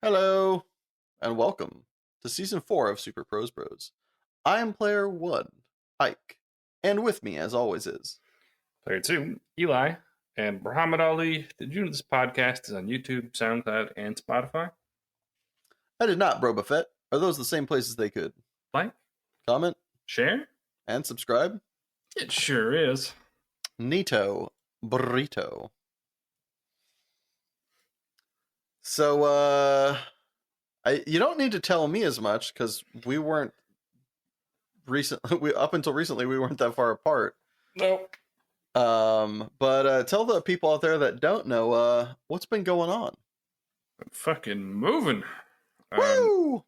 Hello, and welcome to Season 4 of Super Pros Bros. I am Player 1, Ike, and with me, as always, is... Player 2, Eli, and Muhammad Ali. Did you know this podcast is on YouTube, SoundCloud, and Spotify? I did not, Bro Buffett. Are those the same places they could Like, comment share? and subscribe? It sure is. Neato burrito. So, you don't need to tell me as much, because we weren't up until recently, we weren't that far apart. Nope. But tell the people out there that don't know, what's been going on? Fucking moving. Woo!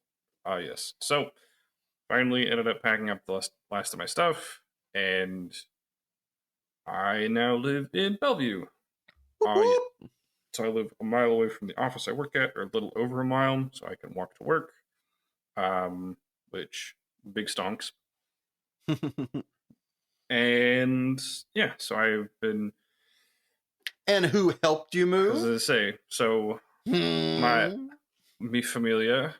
Yes. So, finally ended up packing up the last of my stuff, and I now live in Bellevue. Yeah. So I live a mile away from the office I work at, or a little over a mile, so I can walk to work. Which big stonks. And yeah, so I've been. And who helped you move? As I say, so mi familia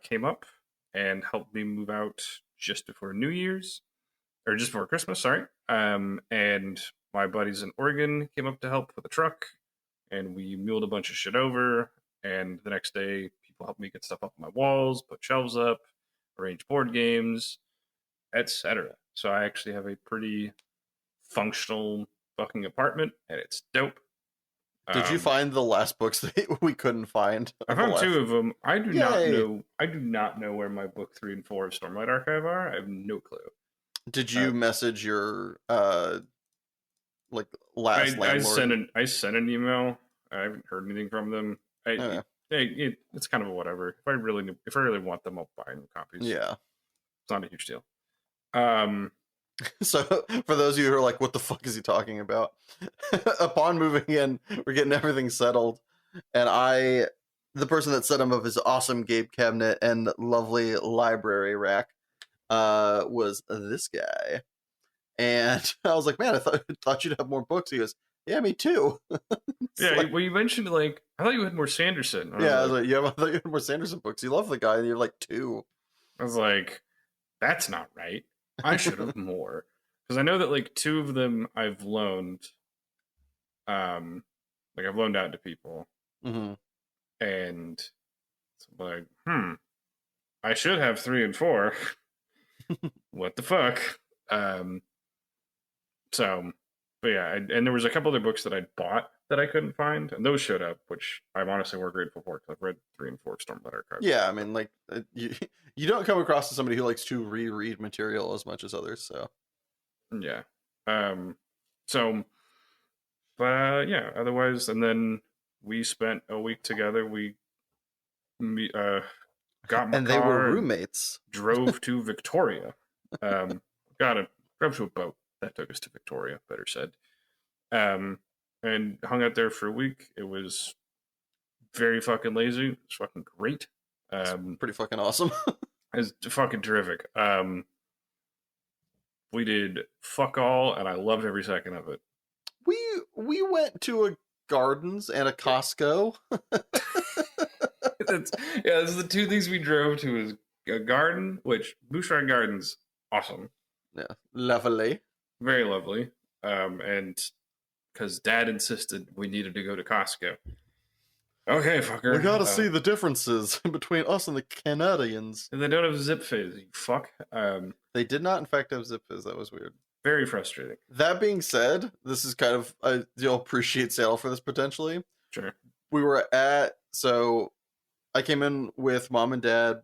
came up and helped me move out just before New Year's, or just before Christmas. Sorry. And my buddies in Oregon came up to help with the truck, and we muled a bunch of shit over. And the next day, people helped me get stuff up on my walls, put shelves up, arrange board games, etc. So I actually have a pretty functional fucking apartment, and it's dope. Did you find the last books that we couldn't find? I found two of them. I do Yay. not know where my book 3 and 4 of Stormlight Archive are. I have no clue. Did you message your last landlord? I sent an email. I haven't heard anything from them. It's kind of a whatever. If I really want them, I'll buy new copies. Yeah, it's not a huge deal. So for those of you who are like, what the fuck is he talking about? Upon moving in, we're getting everything settled, and the person that set him up his awesome Gabe cabinet and lovely library rack was this guy. And I was like, man, I thought you'd have more books. He goes, yeah, me too. Yeah, well, you mentioned, like, I thought you had more Sanderson. Yeah, I was like, yeah, I thought you had more Sanderson books. You love the guy, and you're like 2. I was like, that's not right. I should have more. Because I know that, like, 2 of them I've loaned. Like, I've loaned out to people. Mm-hmm. And it's like, I should have 3 and 4. What the fuck? But yeah, and there was a couple other books that I'd bought that I couldn't find, and those showed up, which I'm honestly more grateful for, because I've read 3 and 4 of Stormlight Archive. Yeah, I mean, like, you don't come across as somebody who likes to reread material as much as others, so. Yeah. Yeah, otherwise, and then we spent a week together. We got my and car, they were roommates. Drove to Victoria. Drove to a boat that took us to Victoria, better said. And hung out there for a week. It was very fucking lazy. It was fucking great. Pretty fucking awesome. It was fucking terrific. We did fuck all, and I loved every second of it. We went to a Gardens and a Costco. Those are the 2 things we drove to. Is a garden, which Bouchard Gardens, awesome. Yeah, lovely. Very lovely. And because Dad insisted we needed to go to Costco. Okay, fucker. We gotta see the differences between us and the Canadians. And they don't have Zip Fizz, you fuck. They did not, in fact, have Zip Fizz. That was weird. Very frustrating. That being said, this is kind of, you'll appreciate Seattle for this potentially. Sure. So I came in with Mom and Dad.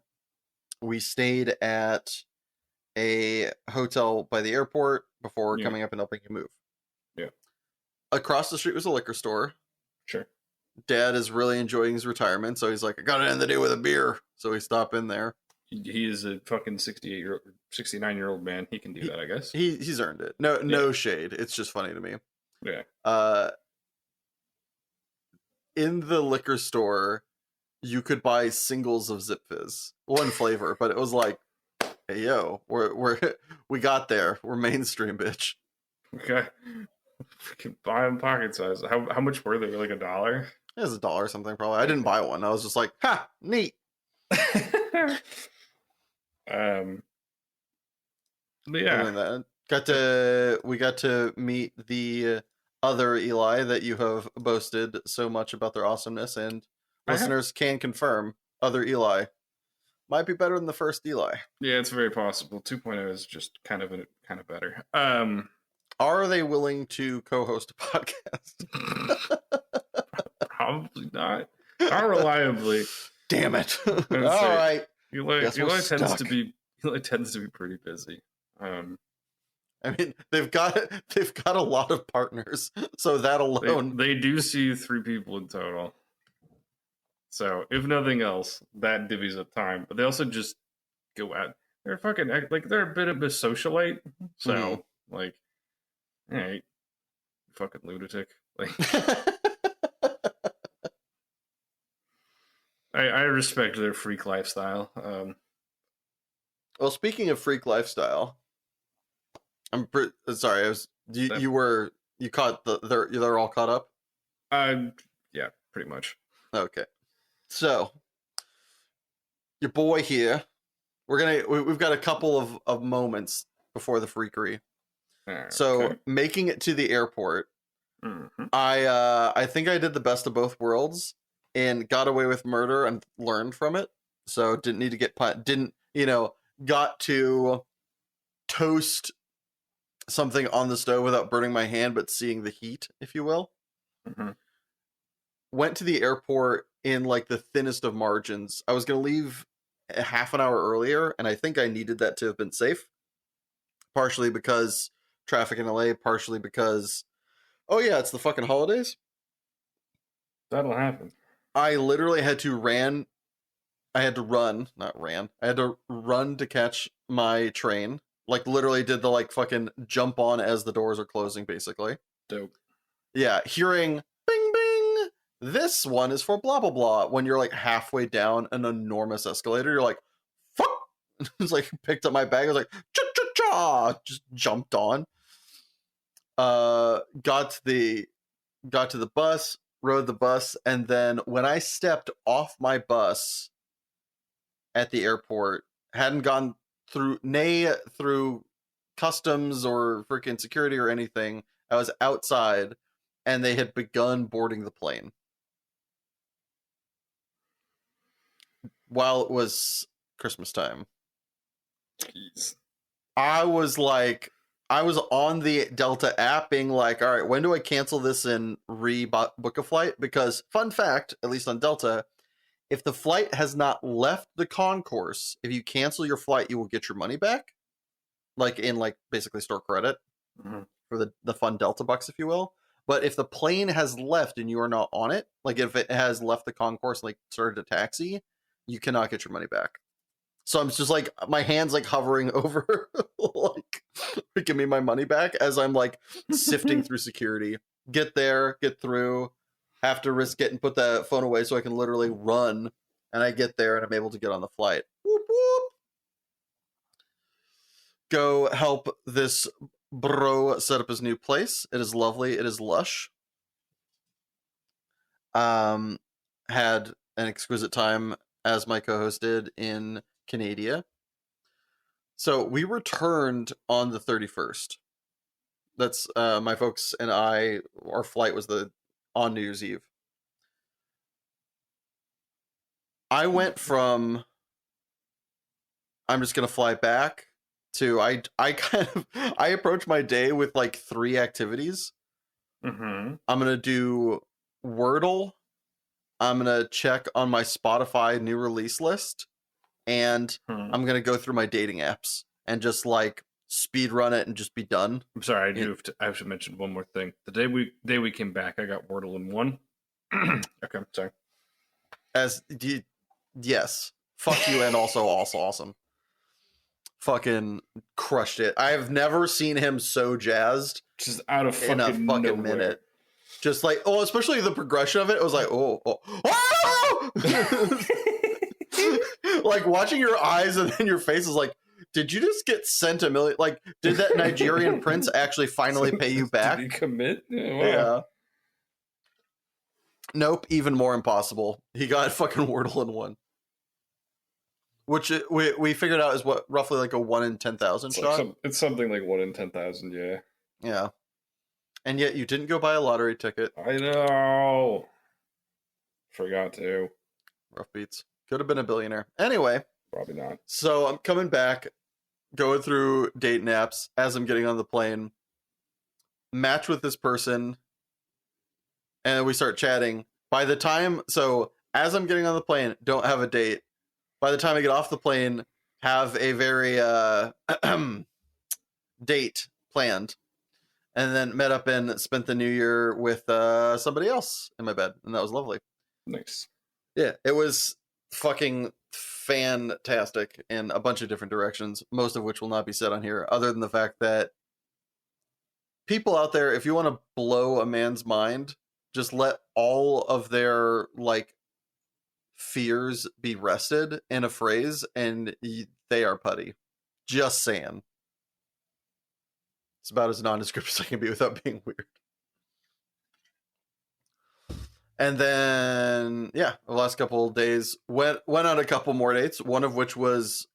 We stayed at a hotel by the airport before coming up and helping you move. Yeah. Across the street was a liquor store. Sure. Dad is really enjoying his retirement, so he's like, I gotta end the day with a beer. So we stop in there. He is a fucking 69-year-old man. He can do that, I guess. He's earned it. No shade. It's just funny to me. Yeah. In the liquor store, you could buy singles of Zip Fizz, one flavor, but it was like, hey yo, we got there. We're mainstream, bitch. Okay. We can buy them pocket size. How much were they? Like $1? It was $1 or something, probably. I didn't buy one. I was just like, ha, neat. But yeah, And then we got to meet the other Eli that you have boasted so much about their awesomeness, and listeners can confirm other Eli might be better than the first Eli. Yeah, it's very possible. 2.0 is just kind of better. Are they willing to co-host a podcast? Probably not. Not reliably. Damn it! All right. Eli tends to be pretty busy. I mean, they've got a lot of partners, so that alone. They do see 3 people in total. So if nothing else, that divvies up time. But they also just go out. They're fucking like they're a bit of a socialite. So like, hey, fucking lunatic. Like, I respect their freak lifestyle. Well, speaking of freak lifestyle, sorry. You caught they're all caught up. Yeah, pretty much. Okay, so your boy here, we've got a couple of moments before the freakery. So making it to the airport, I think I did the best of both worlds and got away with murder and learned from it. So didn't need to get got to toast something on the stove without burning my hand, but seeing the heat, if you will. Went to the airport in like the thinnest of margins. I was going to leave a half an hour earlier, and I think I needed that to have been safe. Partially because traffic in LA, partially because, oh yeah, it's the fucking holidays. That'll happen. I literally had to run to catch my train. Like literally did the like fucking jump on as the doors are closing, basically. Dope. Yeah, hearing bing bing, this one is for blah blah blah. When you're like halfway down an enormous escalator, you're like, fuck. It's like picked up my bag. I was like, cha cha cha, just jumped on. Got to the bus, rode the bus, and then when I stepped off my bus at the airport, hadn't gone through customs or freaking security or anything. I was outside, and they had begun boarding the plane while it was Christmas time. Jeez. I was on the Delta app being like, all right, when do I cancel this and book a flight? Because fun fact, at least on Delta, if the flight has not left the concourse, if you cancel your flight, you will get your money back. Like in like basically store credit for the fun Delta bucks, if you will. But if the plane has left and you are not on it, like if it has left the concourse, like started a taxi, you cannot get your money back. So I'm just like, my hand's like hovering over, like, give me my money back as I'm like sifting through security. Get there, get through, have to risk put the phone away so I can literally run. And I get there and I'm able to get on the flight. Whoop, whoop. Go help this bro set up his new place. It is lovely. It is lush. Had an exquisite time, as my co-host did, in Canada. So we returned on the 31st. That's my folks and I, our flight was on New Year's Eve. I went from I'm just gonna fly back to I approach my day with like 3 activities. I'm gonna do Wordle, I'm gonna check on my Spotify new release list, and I'm gonna go through my dating apps and just like speed run it and just be done. I'm sorry, I have to mention one more thing. The day we came back, I got Wordle in 1. Okay, sorry. Yes, fuck you, and also awesome. Fucking crushed it. I have never seen him so jazzed. Just out of fucking in a fucking nowhere. minute. Just like, especially the progression of it. It was like, oh. Like watching your eyes and then your face is like, did you just get sent $1 million? Like, did that Nigerian prince actually finally pay you back? Did he commit? Yeah. Nope, even more impossible. He got fucking Wordle in one. Which we figured out is what, roughly like a 1 in 10,000 shot? It's something like 1 in 10,000, yeah. Yeah. And yet you didn't go buy a lottery ticket. I know. Forgot to. Rough beats. Could have been a billionaire. Anyway. Probably not. So I'm coming back, going through date naps as I'm getting on the plane, match with this person, and we start chatting. By the time, so as I'm getting on the plane, don't have a date. By the time I get off the plane, have a very date planned. And then met up and spent the new year with somebody else in my bed. And that was lovely. Nice. Yeah, it was fucking fantastic in a bunch of different directions, most of which will not be said on here, other than the fact that people out there, if you want to blow a man's mind, just let all of their like fears be rested in a phrase and they are putty. Just saying. It's about as nondescript as I can be without being weird. And then, yeah, the last couple of days went on a couple more dates, one of which was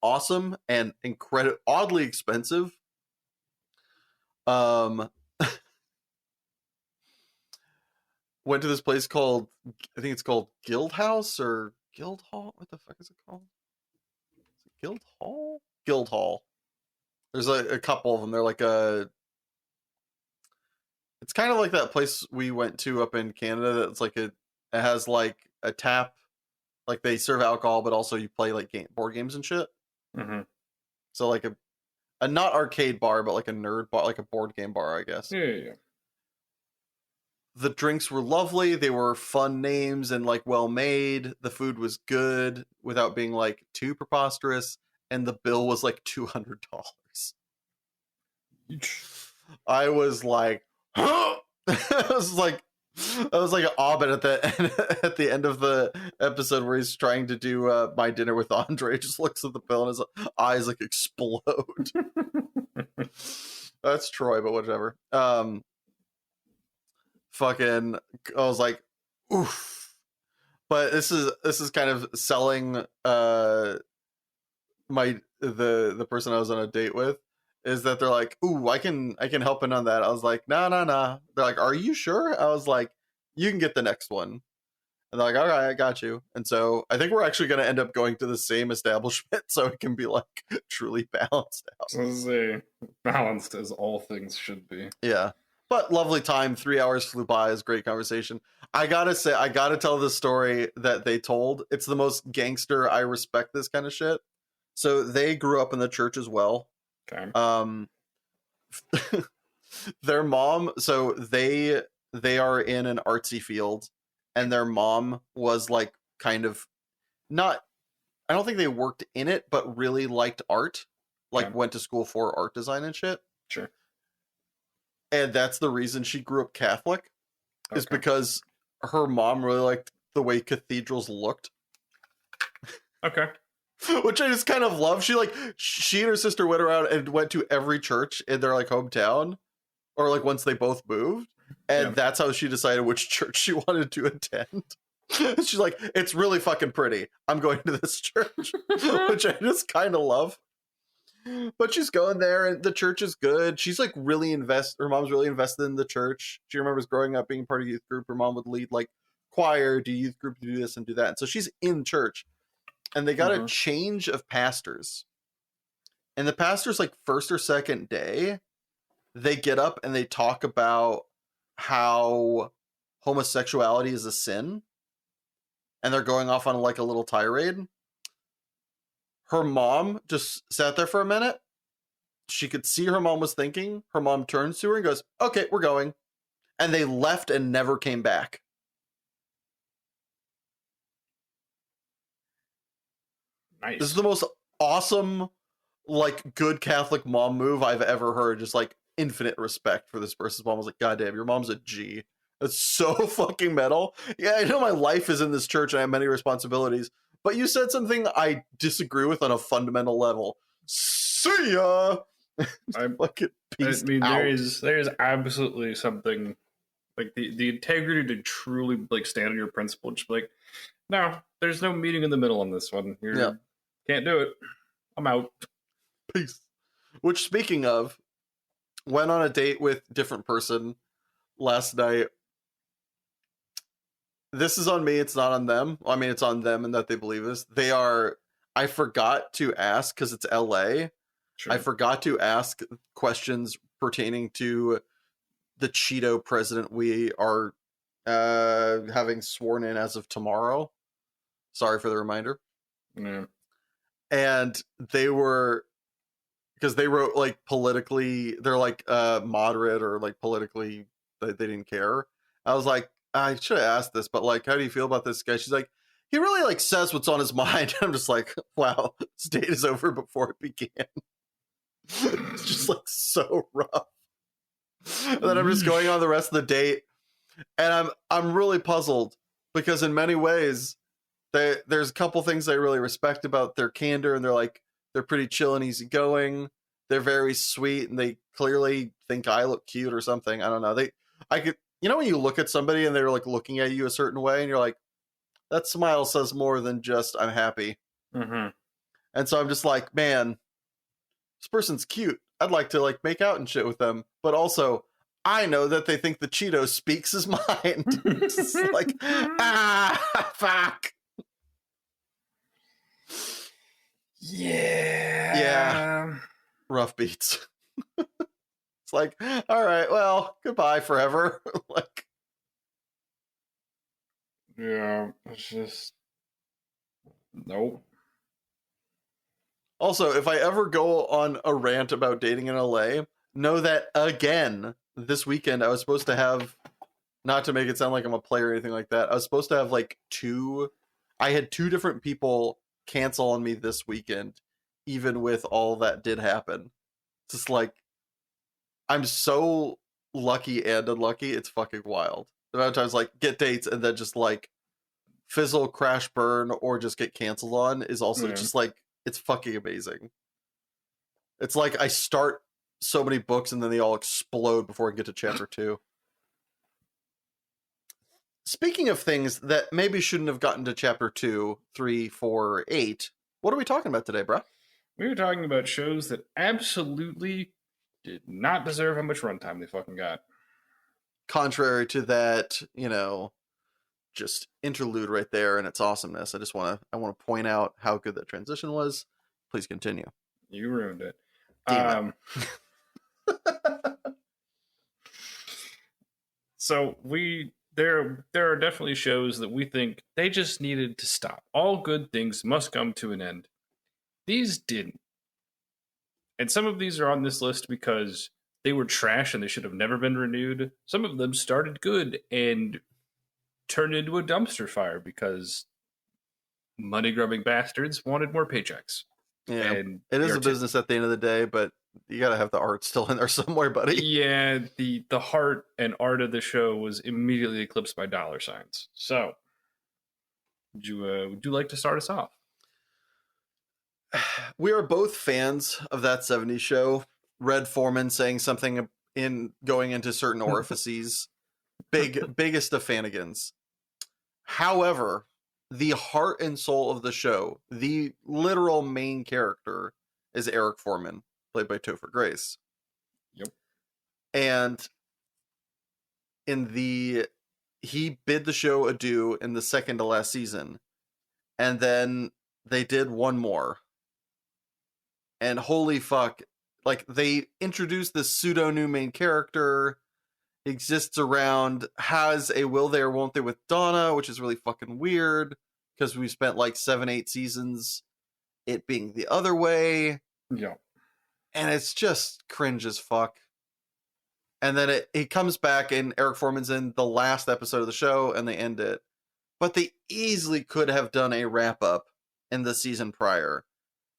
awesome and oddly expensive. Went to this place called, I think it's called Guild House or Guild Hall. What the fuck is it called? Is it Guild Hall? Guild Hall. There's a couple of them. They're like it's kind of like that place we went to up in Canada. That's like it has like a tap, like they serve alcohol, but also you play like board games and shit. Mm-hmm. So like a not arcade bar, but like a nerd bar, like a board game bar, I guess. Yeah. The drinks were lovely. They were fun names and like well made. The food was good without being like too preposterous. And the bill was like $200. I was like, huh? I was like Abed at the end of the episode where he's trying to do My Dinner with Andre. Just looks at the bill and his eyes like explode. That's Troy, but whatever. Fucking, I was like, oof. But this is kind of selling the person I was on a date with, is that they're like, ooh, I can help in on that. I was like, no. They're like, are you sure? I was like, you can get the next one. And they're like, all right, I got you. And so I think we're actually going to end up going to the same establishment so it can be like truly balanced out. So balanced as all things should be. Yeah. But lovely time. 3 hours flew by. It was great conversation. I gotta tell the story that they told. It's the most gangster. I respect this kind of shit. So they grew up in the church as well. Okay. Their mom, so they are in an artsy field, and their mom was like kind of not, I don't think they worked in it, but really liked art, like went to school for art design and shit. Sure. And that's the reason she grew up Catholic, is because her mom really liked the way cathedrals looked. Okay. Which I just kind of love. She and her sister went around and went to every church in their like hometown, or like once they both moved, and that's how she decided which church she wanted to attend. She's like, it's really fucking pretty. I'm going to this church, which I just kind of love. But she's going there, and the church is good. She's like really her mom's really invested in the church. She remembers growing up being part of youth group. Her mom would lead like choir, do youth group, do this and do that. And so she's in church. And they got a change of pastors. And the pastor's like first or second day, they get up and they talk about how homosexuality is a sin. And they're going off on like a little tirade. Her mom just sat there for a minute. She could see her mom was thinking. Her mom turns to her and goes, okay, we're going. And they left and never came back. Nice. This is the most awesome, like, good Catholic mom move I've ever heard. Just like infinite respect for this person's mom. I was like, God damn, your mom's a G. That's so fucking metal. Yeah, I know my life is in this church and I have many responsibilities, but you said something I disagree with on a fundamental level. See ya. I mean, out. there is absolutely something Like the integrity to truly like stand on your principle. Just be like, no, there's no meeting in the middle on this one. Yeah. You can't do it. I'm out. Peace. Which, speaking of, went on a date with different person last night. This is on me. It's not on them. I mean, it's on them and that they believe this. They are. I forgot to ask because it's LA. Sure. I forgot to ask questions pertaining to the Cheeto president we are having sworn in as of tomorrow. Sorry for the reminder. Yeah. And they were, because they wrote like politically, they're like moderate or like politically, they didn't care. I was like, I should have asked this, but like, how do you feel about this guy? She's like, he really like says what's on his mind. I'm just like, wow, this date is over before it began. It's just like so rough. And then I'm just going on the rest of the date, and I'm really puzzled because in many ways, there's a couple things I really respect about their candor, and they're pretty chill and easygoing. They're very sweet, and they clearly think I look cute or something. I don't know. I could, when you look at somebody and they're like looking at you a certain way, and you're like, that smile says more than just I'm happy. Mm-hmm. And so I'm just like, man, this person's cute. I'd like to like make out and shit with them, but also I know that they think the Cheeto speaks his mind. It's like, fuck. Yeah. Rough beats. It's like, all right, well, goodbye forever. Like, yeah, it's just nope. Also, if I ever go on a rant about dating in LA, know that again, this weekend I was supposed to have, not to make it sound like I'm a player or anything like that, I was supposed to have like I had two different people cancel on me this weekend, even with all that did happen. It's just like, I'm so lucky and unlucky, it's fucking wild. The amount of times like get dates and then just like fizzle, crash, burn, or just get canceled on is also just like, it's fucking amazing. It's like I start so many books and then they all explode before I get to chapter 2. Speaking of things that maybe shouldn't have gotten to chapter 2, 3, 4, 8, what are we talking about today, bro? We were talking about shows that absolutely did not deserve how much runtime they fucking got. Contrary to that, just interlude right there and its awesomeness, I want to point out how good that transition was. Please continue. You ruined it. Damn it. So there are definitely shows that we think they just needed to stop. All good things must come to an end. These didn't. And some of these are on this list because they were trash and they should have never been renewed. Some of them started good and turned into a dumpster fire because money grubbing bastards wanted more paychecks. Yeah, and it is a business at the end of the day, but you gotta have the art still in there somewhere, buddy. Yeah, the heart and art of the show was immediately eclipsed by dollar signs. So, would you like to start us off? We are both fans of that 70s show. Red Foreman saying something in going into certain orifices. Biggest of fanigans. However, the heart and soul of the show, the literal main character, is Eric Foreman, played by Topher Grace. Yep. And he bid the show adieu in the second to last season. And then they did one more. And holy fuck, like they introduced this pseudo new main character, exists around, has a will they or won't they with Donna, which is really fucking weird because we spent like 7-8 seasons it being the other way. Yeah. And it's just cringe as fuck. And then it comes back and Eric Foreman's in the last episode of the show and they end it. But they easily could have done a wrap up in the season prior.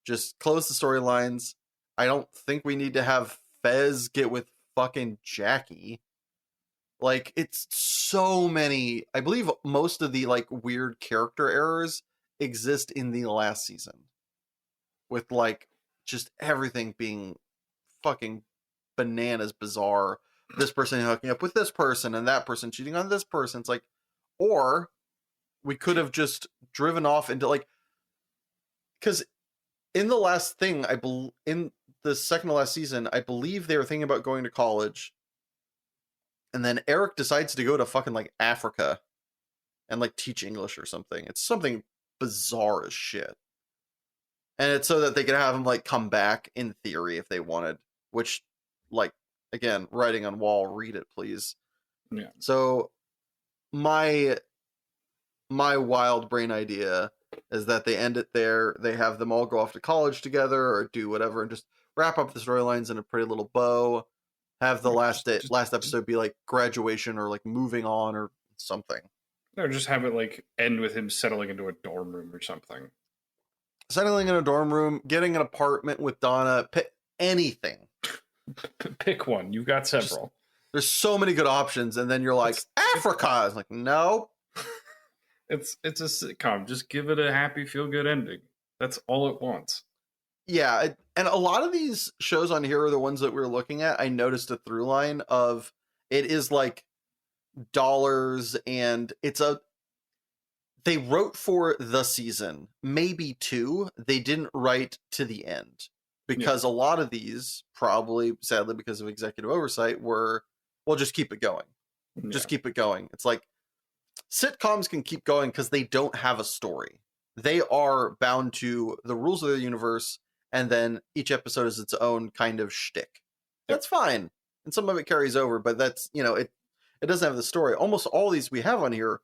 Just close the storylines. I don't think we need to have Fez get with fucking Jackie. Like, it's so many. I believe most of the like weird character errors exist in the last season. With like just everything being fucking bananas bizarre. this person hooking up with this person and that person cheating on this person. It's like, or we could have just driven off into like, because in the last thing, in the second to last season, I believe they were thinking about going to college, and then Eric decides to go to fucking like Africa and like teach English or something. It's something bizarre as shit. And it's so that they could have him like come back in theory if they wanted, which like again, writing on wall, read it please. Yeah. So my wild brain idea is that they end it there, they have them all go off to college together or do whatever and just wrap up the storylines in a pretty little bow. Have the last episode be like graduation or like moving on or something. No, just have it like end with him settling into a dorm room or something. Settling in a dorm room, getting an apartment with Donna, anything. Pick one. You've got several. There's so many good options, and then you're like, Africa. It's like, no. It's a sitcom. Just give it a happy, feel-good ending. That's all it wants. Yeah, and a lot of these shows on here are the ones that we're looking at. I noticed a through line of it is like dollars, and they wrote for the season, maybe two. They didn't write to the end because a lot of these, probably sadly because of executive oversight, were, well, just keep it going. Yeah. Just keep it going. It's like sitcoms can keep going because they don't have a story. They are bound to the rules of the universe, and then each episode is its own kind of shtick. That's fine. And some of it carries over, but that's, it doesn't have the story. Almost all these we have on here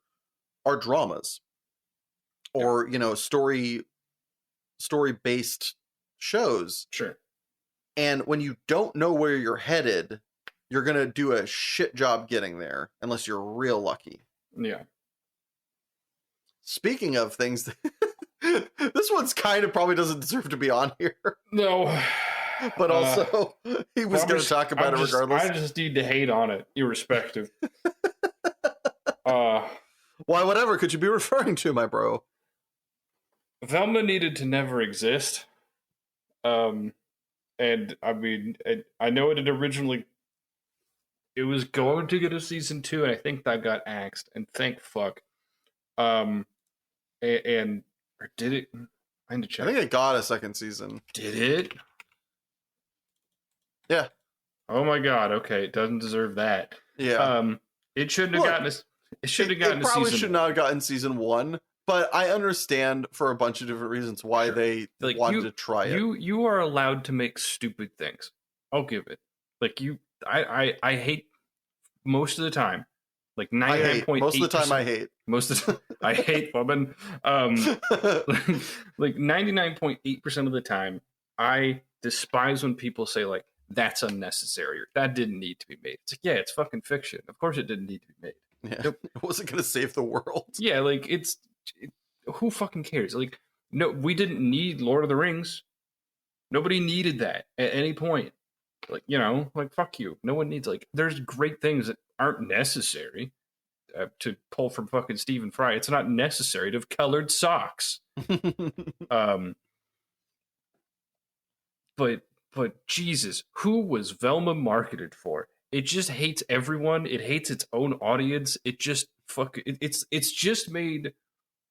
are dramas or, story-based shows. Sure. And when you don't know where you're headed, you're going to do a shit job getting there unless you're real lucky. Yeah. Speaking of things, this one's kind of probably doesn't deserve to be on here. No. But also, he was going to talk about it regardless. I just need to hate on it, irrespective. Why, whatever could you be referring to, my bro? Velma needed to never exist. And I mean, I know it had originally, it was going to get a season 2, and I think that got axed, and thank fuck. Or did it? I need to check. I think it got a second season. Did it? Yeah. Oh my god. Okay, it doesn't deserve that. Yeah. It shouldn't have gotten. It should have gotten. It probably should not have gotten season 1. But I understand for a bunch of different reasons why they wanted to try it. You are allowed to make stupid things. I'll give it. Like I hate most of the time. Like 99.8%. Most of the time I hate. Most of the time I hate women. Like 99.8% of the time I despise when people say like that's unnecessary or that didn't need to be made. It's like, yeah, it's fucking fiction. Of course it didn't need to be made. Yeah. It wasn't going to save the world. Yeah, like who fucking cares? Like, no, we didn't need Lord of the Rings. Nobody needed that at any point. Like, like, fuck you. No one needs, like, there's great things that aren't necessary. To pull from fucking Stephen Fry, it's not necessary to have colored socks. But Jesus, who was Velma marketed for? It just hates everyone. It hates its own audience. It just it's just made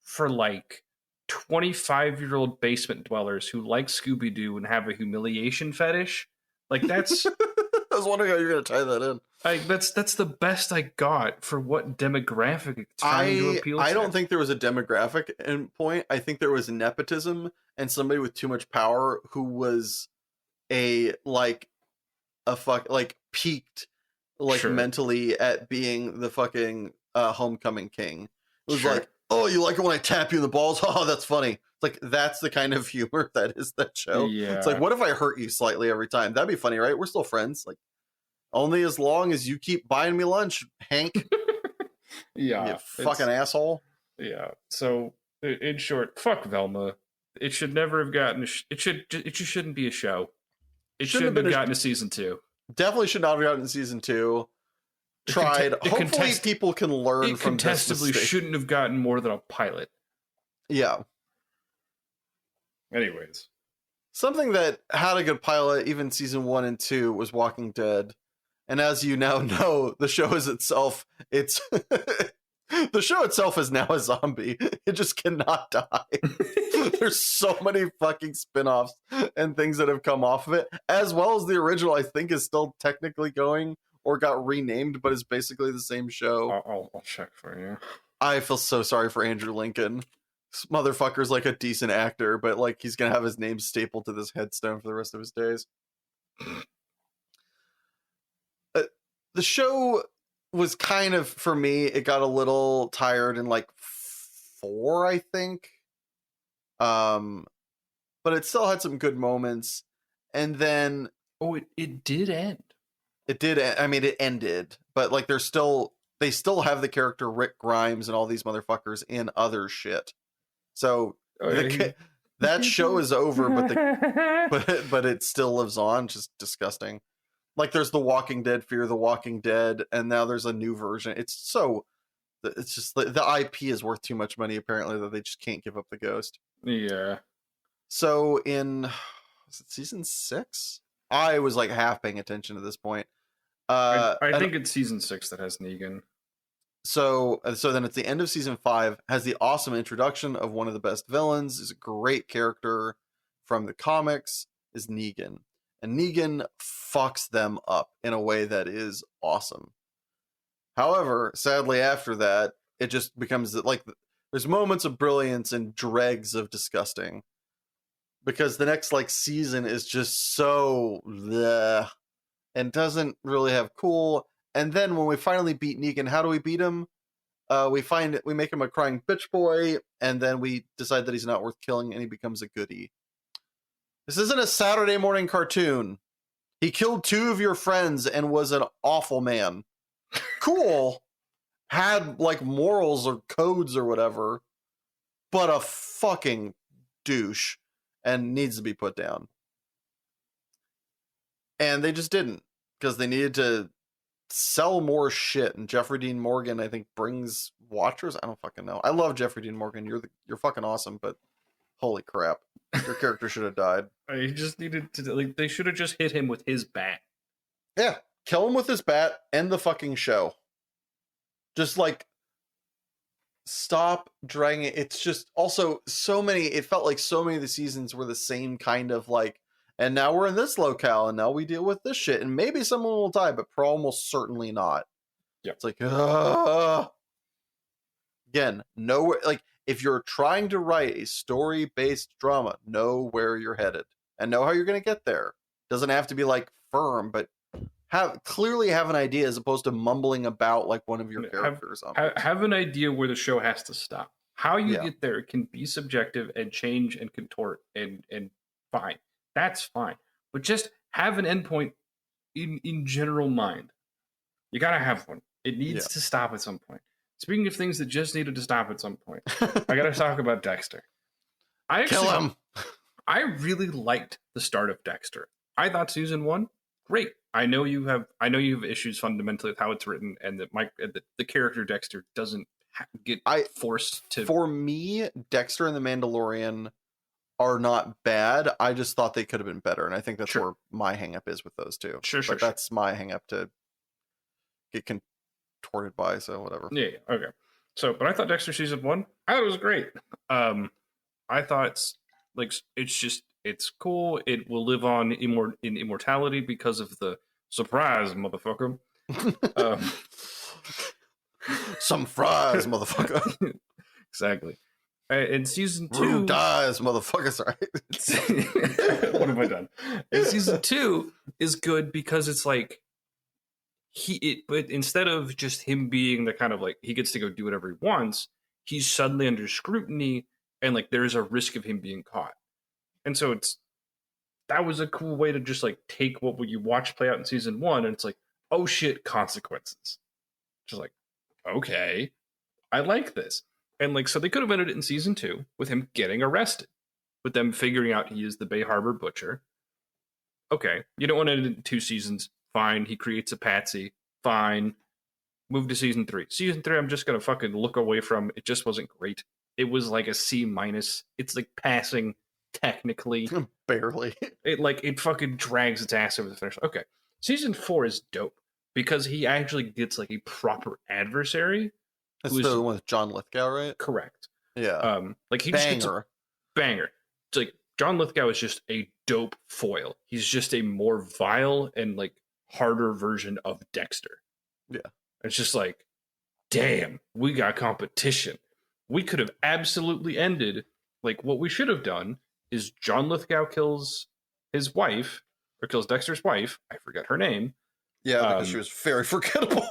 for like 25-year-old basement dwellers who like Scooby-Doo and have a humiliation fetish. Like that's I was wondering how you're going to tie that in. Like that's the best I got for what demographic it's trying to appeal to. I don't think there was a demographic point. I think there was nepotism and somebody with too much power who was peaked mentally at being the fucking homecoming king. It was like, oh, you like it when I tap you in the balls? Oh, that's funny. It's like, that's the kind of humor that is that show. Yeah. It's like, what if I hurt you slightly every time? That'd be funny, right? We're still friends. Like, only as long as you keep buying me lunch, Hank. Yeah. You fucking asshole. Yeah. So, in short, fuck Velma. It should never have gotten. It just shouldn't be a show. It shouldn't have gotten a season 2. Definitely should not have gotten season 2. Tried. Hopefully, people can learn from this mistake. It shouldn't have gotten more than a pilot. Yeah. Anyways, something that had a good pilot, even season 1 and 2, was Walking Dead. And as you now know, the show is itself, it's the show itself is now a zombie. It just cannot die. There's so many fucking spin-offs and things that have come off of it, as well as the original, I think, is still technically going or got renamed, but is basically the same show. I'll check for you. I feel so sorry for Andrew Lincoln. This motherfucker's like a decent actor, but like he's gonna have his name stapled to this headstone for the rest of his days. The show was kind of, for me, it got a little tired in like 4, I think. But it still had some good moments. And then it did end. It did. I mean, it ended, but like they still have the character Rick Grimes and all these motherfuckers in other shit. So that show is over, but it still lives on. Just disgusting. Like there's The Walking Dead, Fear the Walking Dead, and now there's a new version. It's just the IP is worth too much money apparently that they just can't give up the ghost. Yeah. So was it season 6? I was like half paying attention at this point. I think it's season 6 that has Negan. So then at the end of season 5 has the awesome introduction of one of the best villains. Is a great character from the comics, is Negan. And Negan fucks them up in a way that is awesome. However, sadly after that, it just becomes like there's moments of brilliance and dregs of disgusting. Because the next like season is just so bleh, and doesn't really have cool. And then when we finally beat Negan, how do we beat him? We make him a crying bitch boy, and then we decide that he's not worth killing, and he becomes a goodie. This isn't a Saturday morning cartoon. He killed 2 of your friends and was an awful man. Cool. Had like morals or codes or whatever, but a fucking douche and needs to be put down. And they just didn't, because they needed to sell more shit. And Jeffrey Dean Morgan, I think, brings watchers. I don't fucking know. I love Jeffrey Dean Morgan. You're fucking awesome, but holy crap, your character should have died. He just needed to, like, they should have just hit him with his bat. Yeah, kill him with his bat. End the fucking show. Just like stop dragging it. It's just also so many. It felt like so many of the seasons were the same kind of like. And now we're in this locale, and now we deal with this shit, and maybe someone will die, but almost certainly not. Yeah, it's like, again, nowhere. Like if you're trying to write a story-based drama, know where you're headed and know how you're going to get there. Doesn't have to be like firm, but clearly have an idea as opposed to mumbling about like one of your characters. Have an idea where the show has to stop. How you get there can be subjective and change and contort and fine. That's fine. But just have an endpoint in general mind. You gotta have one. It needs to stop at some point. Speaking of things that just needed to stop at some point, I gotta talk about Dexter. Kill him. I really liked the start of Dexter. I thought season 1, great. I know you have issues fundamentally with how it's written, and that the character Dexter doesn't get forced to. For me, Dexter and the Mandalorian are not bad. I just thought they could have been better, and I think that's where my hang up is with those two. Sure. That's my hang up to get contorted by, so whatever. Yeah, okay. So, but I thought Dexter season 1, I thought it was great. I thought it's cool. It will live on in immortality because of the surprise, motherfucker. Some fries, motherfucker. Exactly. In season 2, Who dies, motherfucker? Sorry. What have I done? And season 2 is good because it's like but instead of just him being the kind of like he gets to go do whatever he wants, he's suddenly under scrutiny, and like there's a risk of him being caught. And so that was a cool way to just like take what you watch play out in season 1, and it's like, oh shit, consequences. Just like, okay, I like this. And like, so they could have ended it in season 2 with him getting arrested, with them figuring out he is the Bay Harbor Butcher. Okay, you don't want to end it in 2 seasons. Fine. He creates a patsy. Fine. Move to season 3. Season 3, I'm just going to fucking look away from. It just wasn't great. It was like a C-. It's like passing technically. Barely. It fucking drags its ass over the finish. Okay. Season 4 is dope. because he actually gets like a proper adversary. It's Who is the one with John Lithgow, right? correct. Yeah. Like he just gets a Banger. banger. It's like John Lithgow is just a dope foil. He's just a more vile and like harder version of Dexter. Yeah. It's just like, damn, we got competition. We could have absolutely ended. Like what we should have done is John Lithgow kills his wife or kills Dexter's wife. I forget her name. Yeah, because she was very forgettable.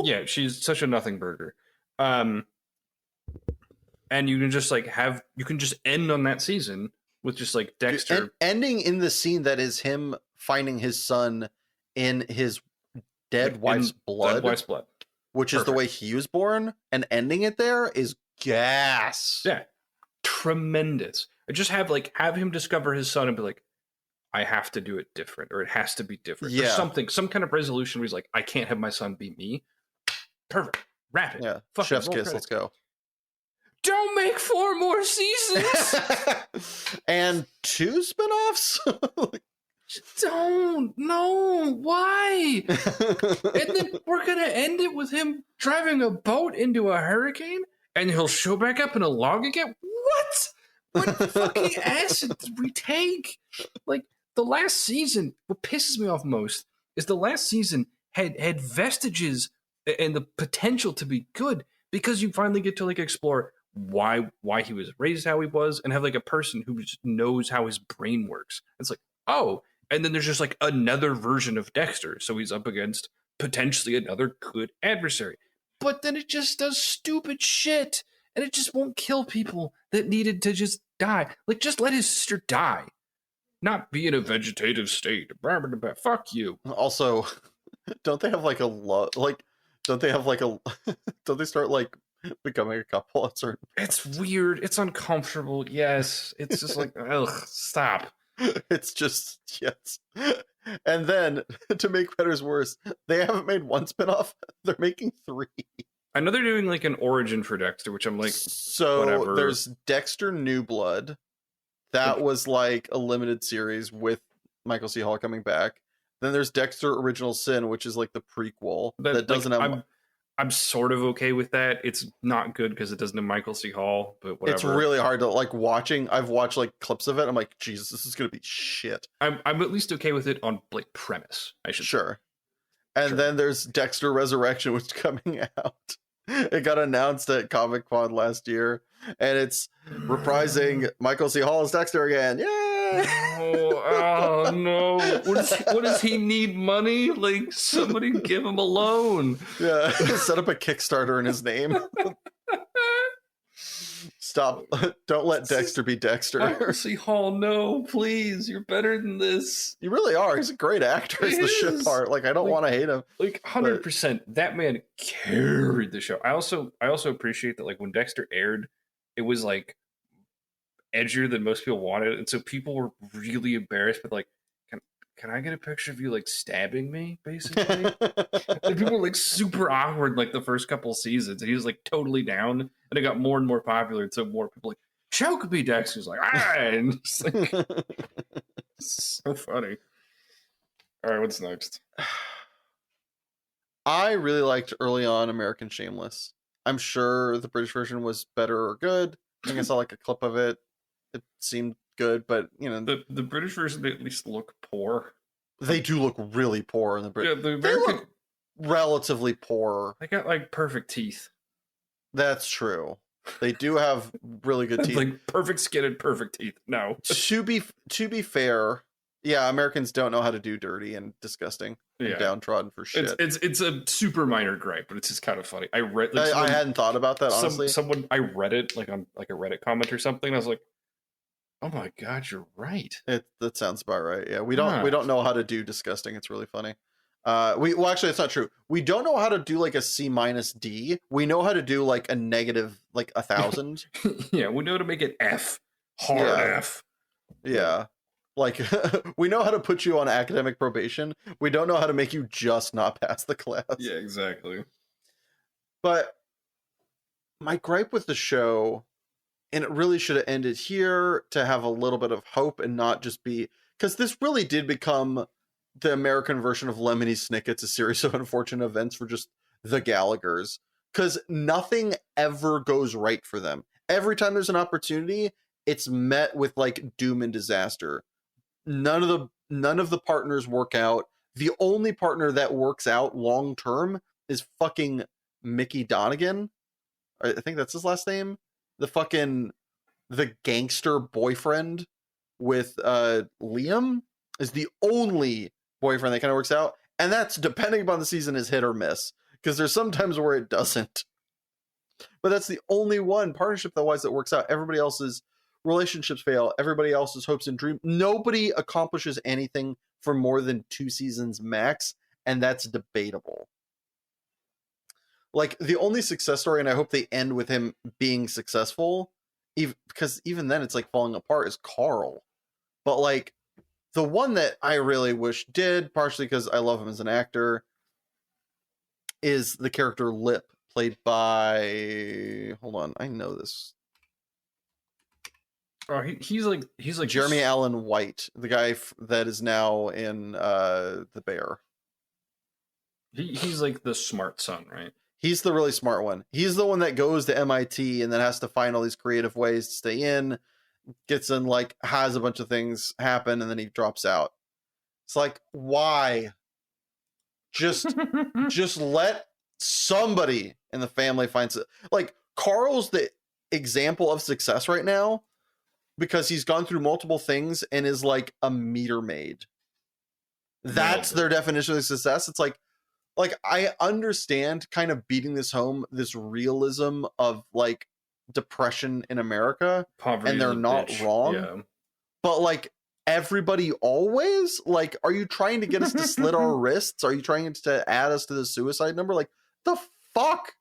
Yeah, she's such a nothing burger. And you can just like you can just end on that season with just like Dexter. Dude, ending in the scene that is him finding his son in his dead wife's blood. Dead wife's blood. Which Perfect. Is the way he was born, and ending it there is gas. Yeah. Tremendous. I just have him discover his son and be like, I have to do it different, or it has to be different. Yeah. There's some kind of resolution where he's like, I can't have my son beat me. Perfect. Wrap it. Yeah. Chef's kiss, let's go. Don't make 4 more seasons. And 2 spinoffs? Don't. No. Why? And then we're going to end it with him driving a boat into a hurricane, and he'll show back up in a log again? What? What fucking acid did we take? Like, the last season, what pisses me off most is the last season had vestiges and the potential to be good, because you finally get to like explore why he was raised how he was, and have like a person who just knows how his brain works. It's like, oh, and then there's just like another version of Dexter, so he's up against potentially another good adversary. But then it just does stupid shit, and it just won't kill people that needed to just die. Like, just let his sister die. Not be in a vegetative state. Fuck you. Also, don't they have like a lot? Like, don't they have like a? Don't they start like becoming a couple at certain? It's weird. It's uncomfortable. Yes. It's just like, ugh. Stop. It's just yes. And then to make matters worse, they haven't made 1 spinoff. They're making 3. I know they're doing like an origin for Dexter, which I'm like, so whatever. There's Dexter New Blood. That was like a limited series with Michael C. Hall coming back. Then there's Dexter Original Sin, which is like the prequel that doesn't have. I'm sort of okay with that. It's not good because it doesn't have Michael C. Hall, but whatever. It's really hard to like watching. I've watched like clips of it. I'm like, Jesus, this is gonna be shit. I'm at least okay with it on like premise. I should sure. Say. And then there's Dexter Resurrection, which is coming out. It got announced at Comic-Con last year, and it's reprising Michael C. Hall as Dexter again. Yay! Oh no! What does he need? Money? Like, somebody give him a loan. Yeah, set up a Kickstarter in his name. Stop! Don't let Dexter be Dexter. Michael C. Hall, no, please! You're better than this. You really are. He's a great actor. He's the shit part. Like, I don't want to hate him. Like 100%. That man carried the show. I also appreciate that. Like, when Dexter aired, it was like edgier than most people wanted, and so people were really embarrassed. But like, can I get a picture of you like stabbing me? Basically, and people were like super awkward like the first couple of seasons, and he was like totally down, and it got more and more popular. And so more people like, choke me, Dexter's like, ah, and it's like, so funny. All right, what's next? I really liked early on American Shameless. I'm sure the British version was better or good. I think I saw like a clip of it. It seemed good, but you know, the British version, they at least look poor. They do look really poor in the British. Yeah, the American, they look relatively poor. They got like perfect teeth. That's true. They do have really good teeth. Like perfect skin and perfect teeth. No. To be fair, yeah, Americans don't know how to do dirty and disgusting and downtrodden for shit. It's a super minor gripe, but it's just kind of funny. I read. Like, I hadn't thought about that honestly. I read it like on like a Reddit comment or something. And I was like, oh my god, you're right. That sounds about right. Yeah, we don't know how to do disgusting. It's really funny. Well actually it's not true. We don't know how to do like a C-D. We know how to do like a negative like 1,000. Yeah, we know how to make it F. Hard F. Yeah. Like we know how to put you on academic probation. We don't know how to make you just not pass the class. Yeah, exactly. But my gripe with the show, and it really should have ended here to have a little bit of hope and not just be, because this really did become the American version of Lemony Snicket's A Series of Unfortunate Events for just the Gallaghers, because nothing ever goes right for them. Every time there's an opportunity, it's met with like doom and disaster. None of the partners work out. The only partner that works out long term is fucking Mickey Donegan. I think that's his last name. The gangster boyfriend with Liam is the only boyfriend that kind of works out, and that's, depending upon the season, is hit or miss, because there's sometimes where it doesn't. But that's the only one partnership that works out. Everybody else's relationships fail. Everybody else's hopes and dreams. Nobody accomplishes anything for more than 2 seasons max, and that's debatable. Like, the only success story, and I hope they end with him being successful, because even then it's like falling apart, is Carl. But like, the one that I really wish did, partially because I love him as an actor, is the character Lip, played by, hold on, I know this. Oh, he's like Jeremy Allen White, the guy that is now in The Bear. He's like the smart son, right? He's the really smart one. He's the one that goes to MIT and then has to find all these creative ways to stay in, gets in, like, has a bunch of things happen, and then he drops out. It's like, why? Just let somebody in the family find it. Like, Carl's the example of success right now because he's gone through multiple things and is like a meter maid. That's their definition of success. It's like I understand kind of beating this home, this realism of like depression in America, Poverty, and they're not bitch. wrong. Yeah. But like, everybody always, like, are you trying to get us to slit our wrists? Are you trying to add us to the suicide number? Like, the fuck?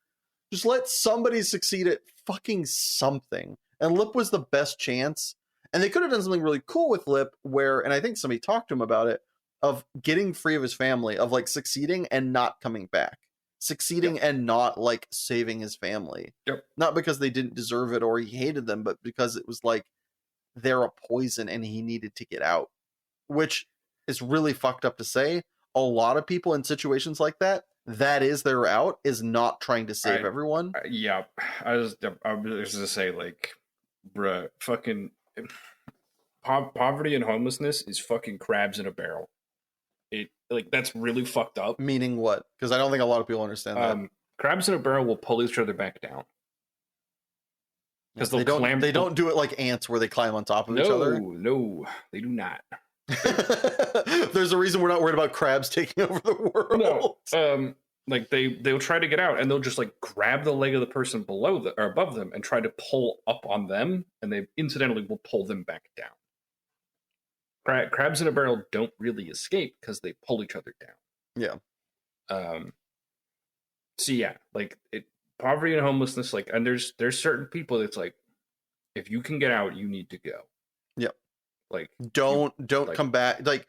Just let somebody succeed at fucking something. And Lip was the best chance. And they could have done something really cool with Lip where, and I think somebody talked to him about it, of getting free of his family, of like succeeding and not coming back. Succeeding and not like saving his family. Yep. Not because they didn't deserve it or he hated them, but because it was like, they're a poison and he needed to get out. Which is really fucked up to say. A lot of people in situations like that is their out, is not trying to save everyone. Yeah. I was just to say, like, bruh, fucking poverty and homelessness is fucking crabs in a barrel. It, like, that's really fucked up. Meaning what? Because I don't think a lot of people understand that. Crabs in a barrel will pull each other back down. Because they don't do it like ants where they climb on top of each other. No, they do not. There's a reason we're not worried about crabs taking over the world. No, like they'll try to get out and they'll just like grab the leg of the person below or above them and try to pull up on them, and they incidentally will pull them back down. Crabs in a barrel don't really escape because they pull each other down. Yeah. So yeah, like poverty and homelessness, like, and there's certain people that's like, if you can get out, you need to go. Yep. Like, don't come back. Like,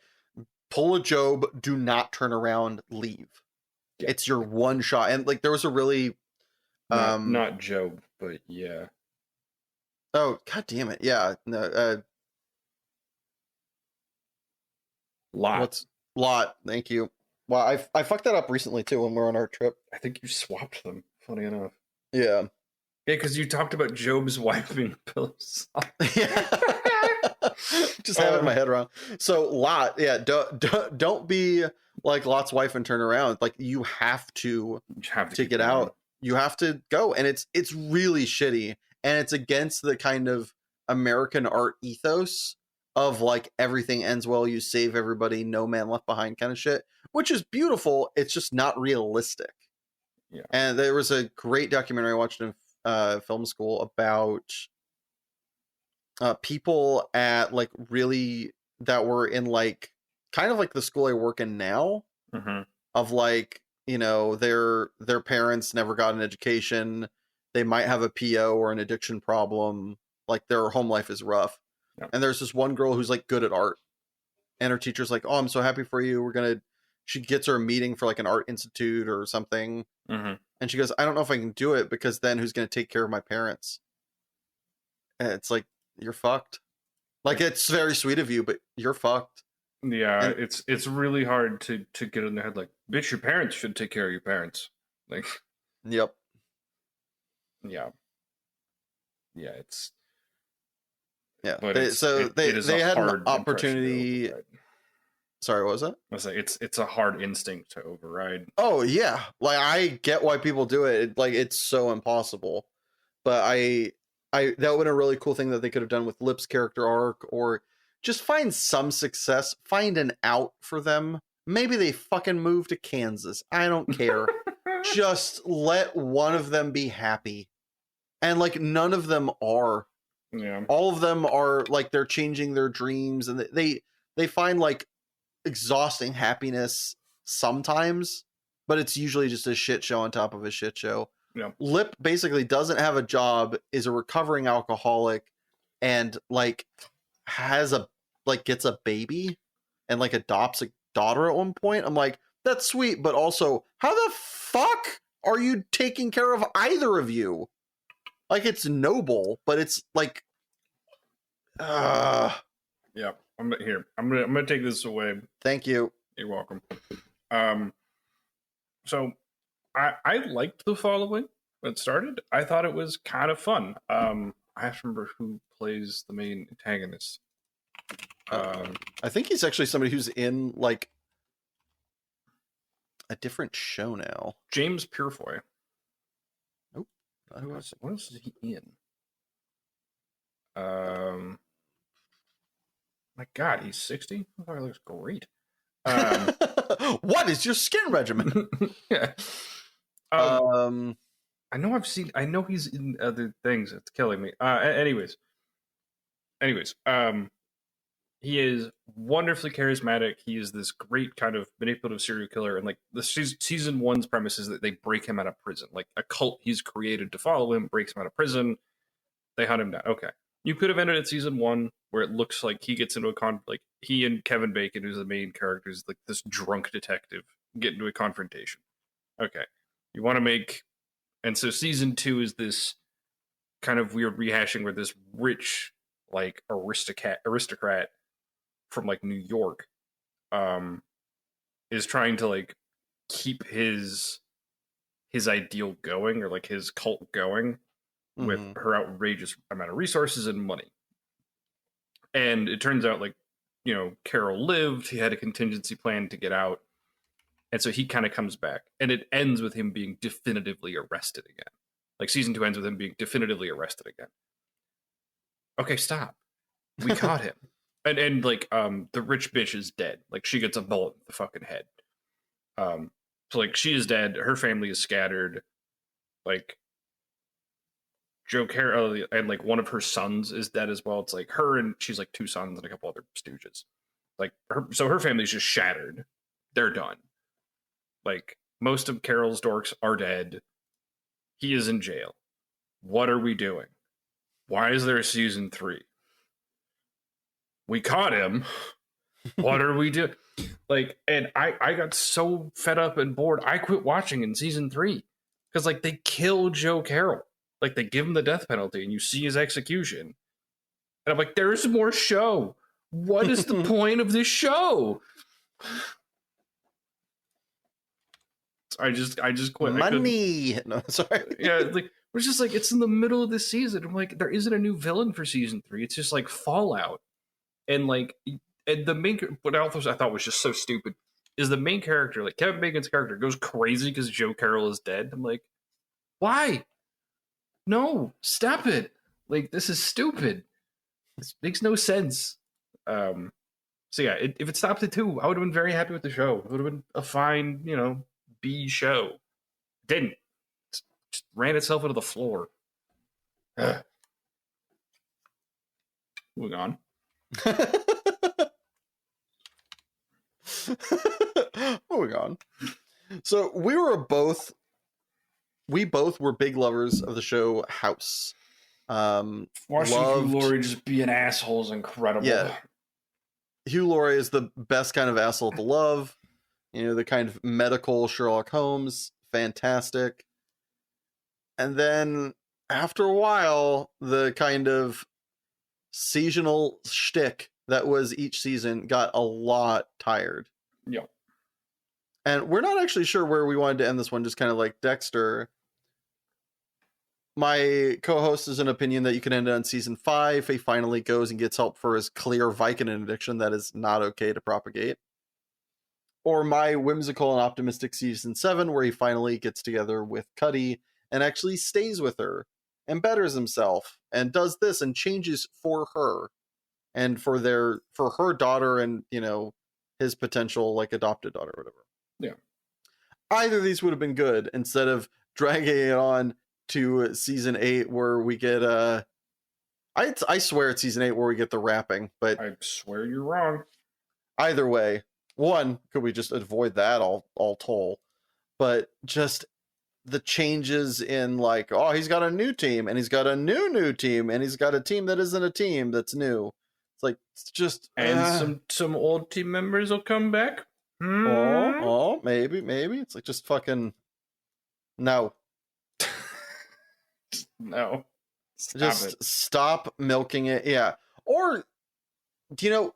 pull a Job, do not turn around, leave. Yeah. It's your one shot. And like, there was a really not Job, but yeah. Oh, god damn it. Yeah. No, Lot. Thank you. Wow, I fucked that up recently too when we were on our trip. I think you swapped them, funny enough. Yeah. Yeah, because you talked about Job's wife being pillows. Yeah. Just have it in my head wrong. So Lot, yeah, don't be like Lot's wife and turn around. Like, you have to get out. You have to go. And it's really shitty. And it's against the kind of American art ethos of like, everything ends well, you save everybody, no man left behind kind of shit, which is beautiful. It's just not realistic. Yeah. And there was a great documentary I watched in film school about people at like really that were in like kind of like the school I work in now, of like, you know, their parents never got an education, they might have a PO or an addiction problem, like their home life is rough. Yeah. And there's this one girl who's like good at art, and her teacher's like, oh, I'm so happy for you, she gets her a meeting for like an art institute or something. And she goes, I don't know if I can do it, because then who's going to take care of my parents? And it's like, you're fucked. Like, it's very sweet of you, but you're fucked. Yeah, And it's really hard to get in their head like, bitch, your parents should take care of your parents. Like, yep. yeah, yeah, it's Yeah. but They, so it is a they had an hard impression to opportunity. override. Sorry, what was that? I say it's a hard instinct to override. Oh yeah, like I get why people do it. Like it's so impossible, but I that would have been a really cool thing that they could have done with Lip's character arc, or just find some success, find an out for them. Maybe they fucking move to Kansas. I don't care. Just let one of them be happy, and like none of them are. Yeah, All of them are like they're changing their dreams, and they find like exhausting happiness sometimes, but it's usually just a shit show on top of a shit show. yeah, Lip basically doesn't have a job, is a recovering alcoholic, and like has a like gets a baby and like adopts a daughter at one point. I'm like, that's sweet, but also, how the fuck are you taking care of either of you? Like it's noble, but it's like yeah. Here. I'm gonna take this away. thank you. You're welcome. Um, so I liked the following when it started. I thought it was kind of fun. I have to remember who plays the main antagonist. I think he's actually somebody who's in like a different show now. James Purefoy. Oh, What else is he in? My God, he's 60. I thought he looks great. What is your skin regimen? Yeah. Um, I know he's in other things. It's killing me. Anyways, he is wonderfully charismatic. He is this great kind of manipulative serial killer, and like the season one's premise is that they break him out of prison. Like a cult he's created to follow him breaks him out of prison. They hunt him down. Okay, you could have ended at season one where it looks like he gets into a like he and Kevin Bacon, who's the main character, is like this drunk detective, get into a confrontation. Okay, you want to make, and so season two is this kind of weird rehashing where this rich like aristocrat from like New York is trying to like keep his ideal going, or like his cult going with her outrageous amount of resources and money. And it turns out like, you know, Carol lived, he had a contingency plan to get out. And so he kind of comes back, and it ends with him being definitively arrested again. Like season two ends with him being definitively arrested again. Okay, stop. We caught him. And like the rich bitch is dead. Like she gets a bullet in the fucking head. So like she is dead, her family is scattered. Like Joe Carroll and like one of her sons is dead as well. It's like her, and she's like two sons and a couple other stooges. Like her family's just shattered. They're done. Like most of Carol's dorks are dead. He is in jail. What are we doing? Why is there a season 3? We caught him. What are we doing? Like, and I got so fed up and bored, I quit watching in season 3 because like they kill Joe Carroll. Like they give him the death penalty, and you see his execution. And I'm like, there's more show. What is the point of this show? I just quit. Money. No, sorry. Yeah, like we're just like, it's in the middle of the season. I'm like, there isn't a new villain for season 3. It's just like Fallout. And like, and the main, what else I thought was just so stupid is the main character, like Kevin Bacon's character, goes crazy because Joe Carroll is dead. I'm like, why? No, stop it! Like this is stupid. This makes no sense. So yeah, if it stopped at 2, I would have been very happy with the show. It would have been a fine, you know, B show. It didn't. It just ran itself into the floor. Moving on. Moving on. So we both were big lovers of the show House. Watching Hugh Laurie just be an asshole is incredible. Yeah. Hugh Laurie is the best kind of asshole to love. You know, the kind of medical Sherlock Holmes, fantastic. And then after a while, the kind of seasonal shtick that was each season got a lot tired. Yeah. And we're not actually sure where we wanted to end this one, just kind of like Dexter. My co-host is an opinion that you can end on season 5. He finally goes and gets help for his clear Vicodin addiction that is not okay to propagate. Or my whimsical and optimistic season 7, where he finally gets together with Cuddy and actually stays with her and betters himself and does this and changes for her and for her daughter and, you know, his potential like adopted daughter or whatever. Yeah. Either of these would have been good instead of dragging it on to season 8 where we get I swear it's season 8 where we get the rapping, but I swear you're wrong. either way, one, could we just avoid that all toll? But just the changes in like, oh, he's got a new team and he's got a new team and he's got a team that isn't a team that's new. It's like it's just And some old team members will come back. Maybe. It's like just fucking no. No. Stop milking it. Yeah. Or you know,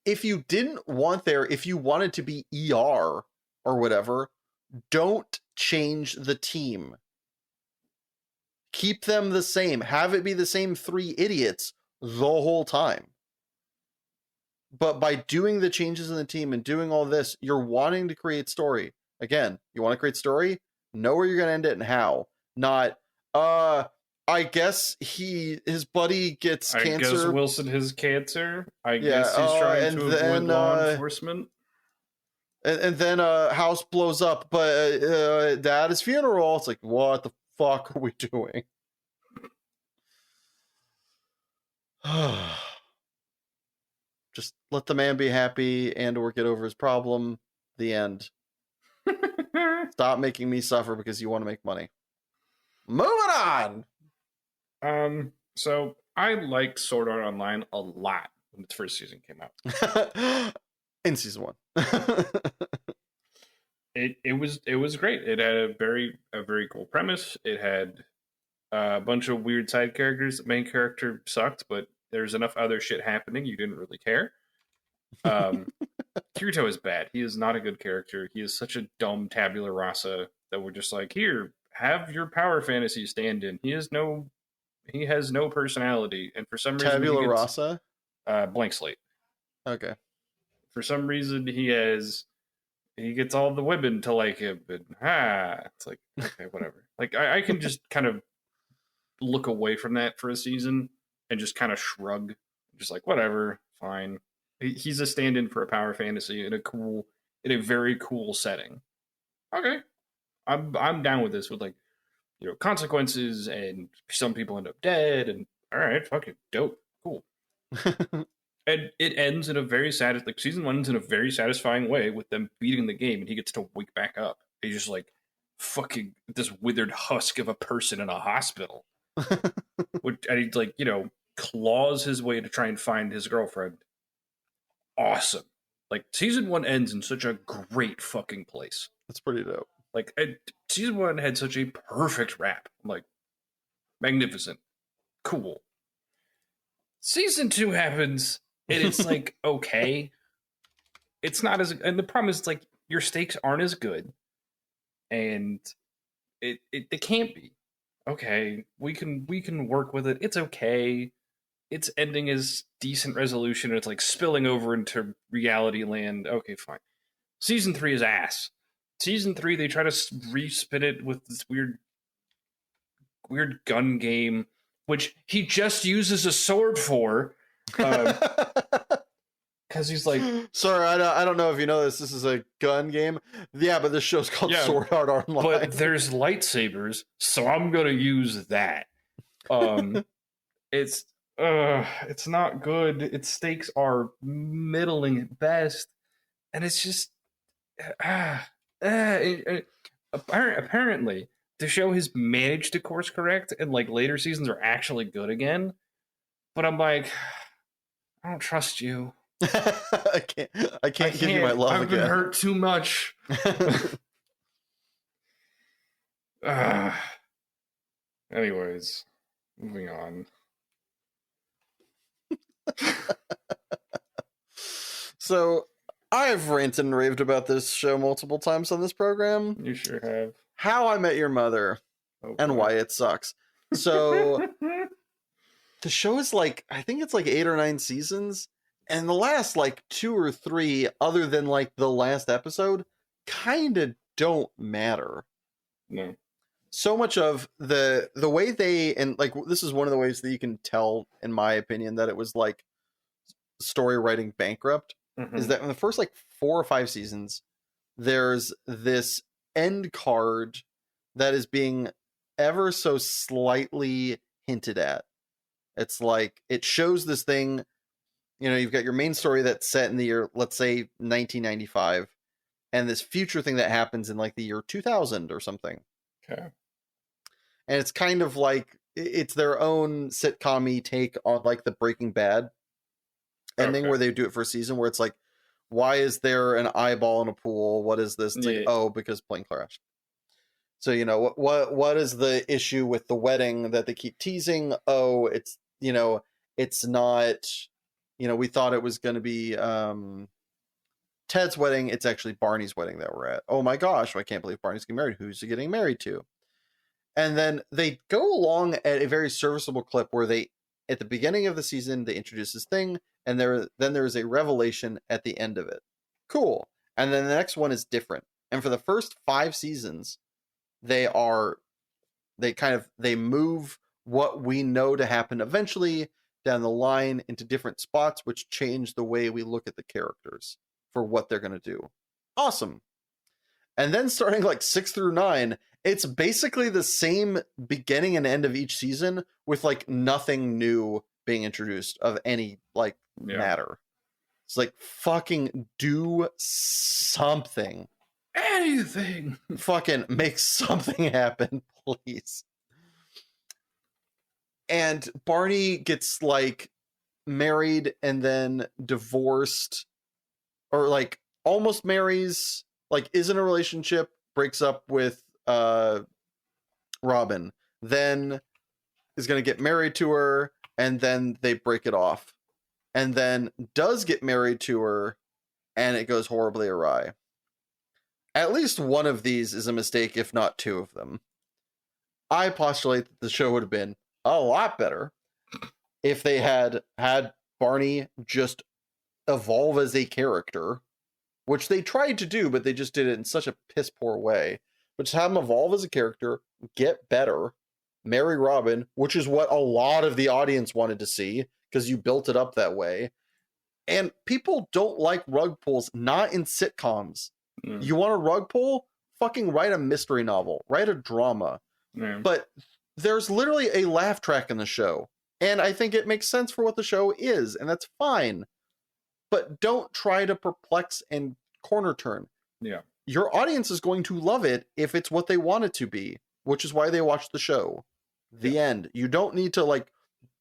if you didn't want if you wanted to be ER or whatever, don't change the team. Keep them the same. Have it be the same 3 idiots the whole time. But by doing the changes in the team and doing all this, you're wanting to create story. Again, you want to create story? Know where you're going to end it and how. Not, I guess his buddy gets cancer. I guess Wilson has cancer. I guess he's trying to avoid law enforcement. And then a house blows up, but at his funeral, it's like, what the fuck are we doing? Just let the man be happy and or get over his problem. The end. Stop making me suffer because you want to make money. Moving on! So I liked Sword Art Online a lot when its first season came out. In season 1. It was great. It had a very cool premise. It had a bunch of weird side characters. The main character sucked, but there's enough other shit happening you didn't really care. Kirito is bad. He is not a good character. He is such a dumb tabula rasa that we're just like, here, have your power fantasy stand in. He has no personality, and for some reason tabula rasa, blank slate. Okay. For some reason he gets all the women to like him, and it's like, okay, whatever. Like I can just kind of look away from that for a season and just kind of shrug, just like whatever, fine. He's a stand-in for a power fantasy in a very cool setting. Okay, I'm down with this with like, you know, consequences and some people end up dead and all right, fucking dope, cool. And it ends in a very season 1 ends in a very satisfying way with them beating the game and he gets to wake back up. He's just like fucking this withered husk of a person in a hospital. And he's like, you know, claws his way to try and find his girlfriend. Awesome. Like season 1 ends in such a great fucking place. That's pretty dope. Like season 1 had such a perfect wrap. Like magnificent. Cool. Season 2 happens and it's like, okay. It's not as, and the problem is, it's like your stakes aren't as good, and it can't be. Okay, we can work with it. It's okay. It's ending as decent resolution, and it's like spilling over into reality land. Okay, fine. Season 3 is ass. Season 3, they try to respin it with this weird gun game, which he just uses a sword for. Because he's like, sorry, I don't know if you know this. This is a gun game. Yeah, but this show's called Sword Art Online. But there's lightsabers, so I'm gonna use that. It's not good. Its stakes are middling at best, and it's just apparently the show has managed to course correct, and like later seasons are actually good again. But I'm like, I don't trust you. I can't give you my love again. I've been hurt too much. Anyways, moving on. So I've ranted and raved about this show multiple times on this program. You sure have. How I Met Your Mother Oh, and boy. why it sucks. So the show is like, I think it's like 8 or 9 seasons, and the last like 2 or 3, other than like the last episode, kind of don't matter. No. So much of the way they, and like this is one of the ways that you can tell, in my opinion, that it was like story writing bankrupt, is that in the first like 4 or 5 seasons, there's this end card that is being ever so slightly hinted at. It's like it shows this thing, you've got your main story that's set in the year, let's say 1995, and this future thing that happens in like the year 2000 or something. Okay. And it's kind of like it's their own sitcom-y take on like the Breaking Bad ending, where they do it for a season, where it's like, why is there an eyeball in a pool? What is this? It's like, oh, because plane crashed. So, what is the issue with the wedding that they keep teasing? Oh, it's, it's not, we thought it was going to be Ted's wedding. It's actually Barney's wedding that we're at. Oh my gosh, I can't believe Barney's getting married. Who's he getting married to? And then they go along at a very serviceable clip where at the beginning of the season, they introduce this thing, and then there is a revelation at the end of it. Cool. And then the next one is different. And for the first 5 seasons, they move what we know to happen eventually down the line into different spots, which change the way we look at the characters for what they're going to do. Awesome. And then starting like 6 through 9, it's basically the same beginning and end of each season with like nothing new being introduced of any like matter. It's like, fucking do something. Anything. Fucking make something happen, please. And Barney gets like married and then divorced, or like almost marries, like is in a relationship, breaks up with Robin, then is going to get married to her, and then they break it off, and then does get married to her, and it goes horribly awry. At least one of these is a mistake, if not 2 of them. I postulate that the show would have been a lot better if they had Barney just evolve as a character, which they tried to do, but they just did it in such a piss poor way. But just have him evolve as a character, get better, marry Robin, which is what a lot of the audience wanted to see, because you built it up that way. And people don't like rug pulls, not in sitcoms. You want a rug pull? Fucking write a mystery novel, write a drama. But there's literally a laugh track in the show, and I think it makes sense for what the show is, and that's fine. But don't try to perplex and corner turn. Yeah. Your audience is going to love it if it's what they want it to be, which is why they watch the show. The end. You don't need to like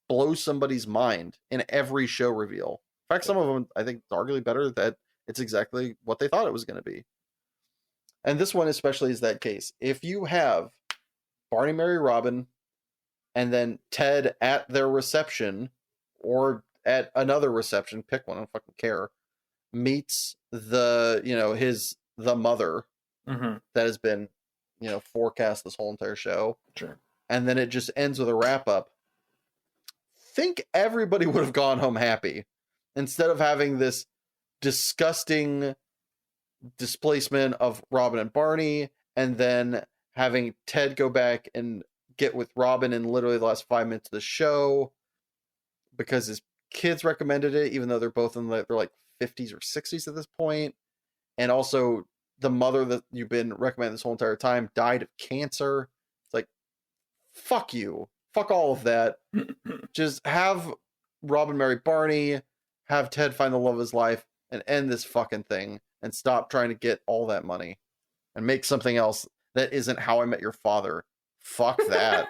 blow somebody's mind in every show reveal. In fact, some of them I think arguably better that it's exactly what they thought it was going to be. And this one especially is that case. If you have Barney marry Robin, and then Ted at their reception, or at another reception, pick one, I don't fucking care, meets the mother that has been, forecast this whole entire show. Sure. And then it just ends with a wrap up. Think everybody would have gone home happy, instead of having this disgusting displacement of Robin and Barney, and then having Ted go back and get with Robin in literally the last 5 minutes of the show because his kids recommended it, even though they're both in their like 50s or 60s at this point. And also the mother that you've been recommending this whole entire time died of cancer. It's like, fuck you. Fuck all of that. Just have Robin marry Barney, have Ted find the love of his life, and end this fucking thing, and stop trying to get all that money and make something else that isn't How I Met Your Father. Fuck that.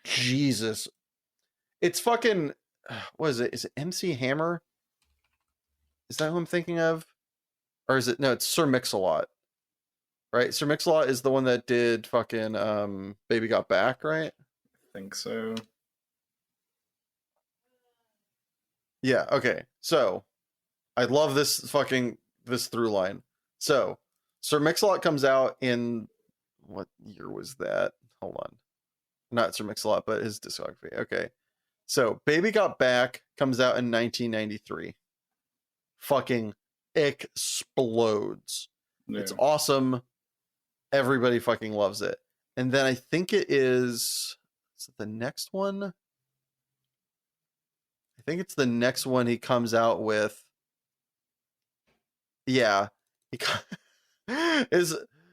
Jesus. It's fucking, what is it? Is it MC Hammer? Is that who I'm thinking of? Or is it, no, it's Sir Mix-a-Lot. Right? Sir Mix-a-Lot is the one that did fucking Baby Got Back, right? I think so. Yeah, okay. So, I love this through line. So Sir Mix-a-Lot comes out in, what year was that? Hold on. Not Sir Mix-a-Lot, but his discography. Okay. So Baby Got Back comes out in 1993. Fucking explodes. Yeah. It's awesome. Everybody fucking loves it. And then I think it is it the next one? I think it's the next one he comes out with. Yeah.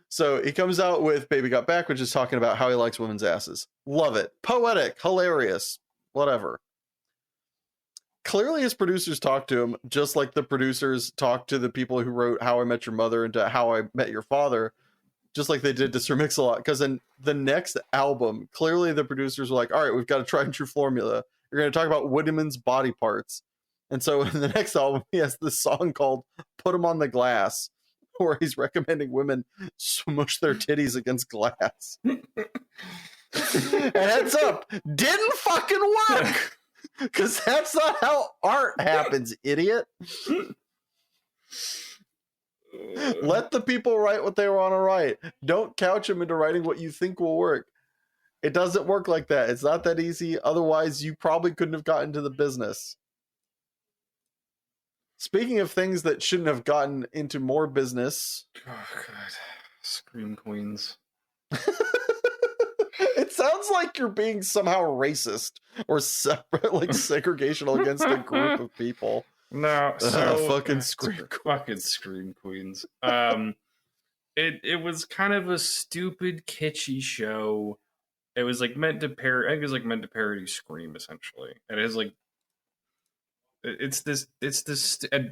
So he comes out with Baby Got Back, which is talking about how he likes women's asses. Love it. Poetic, hilarious, whatever. Clearly his producers talked to him just like the producers talked to the people who wrote How I Met Your Mother and to How I Met Your Father, just like they did to Sir Mix-a-Lot. Because in the next album, clearly the producers were like, all right, we've got a tried and true formula. You're going to talk about women's body parts. And so in the next album, he has this song called Put 'Em on the Glass, where he's recommending women smush their titties against glass. And heads up, didn't fucking work! Because that's not how art happens, idiot. Let the people write what they want to write. Don't couch them into writing what you think will work. It doesn't work like that. It's not that easy. Otherwise, you probably couldn't have gotten into the business. Speaking of things that shouldn't have gotten into more business. Oh, God. Scream queens. It sounds like you're being somehow racist or separate, like segregational against a group of people. No, so fucking scream queens. It was kind of a stupid, kitschy show. It was like meant to parody. I think it was like meant to parody Scream, essentially. And it is like, it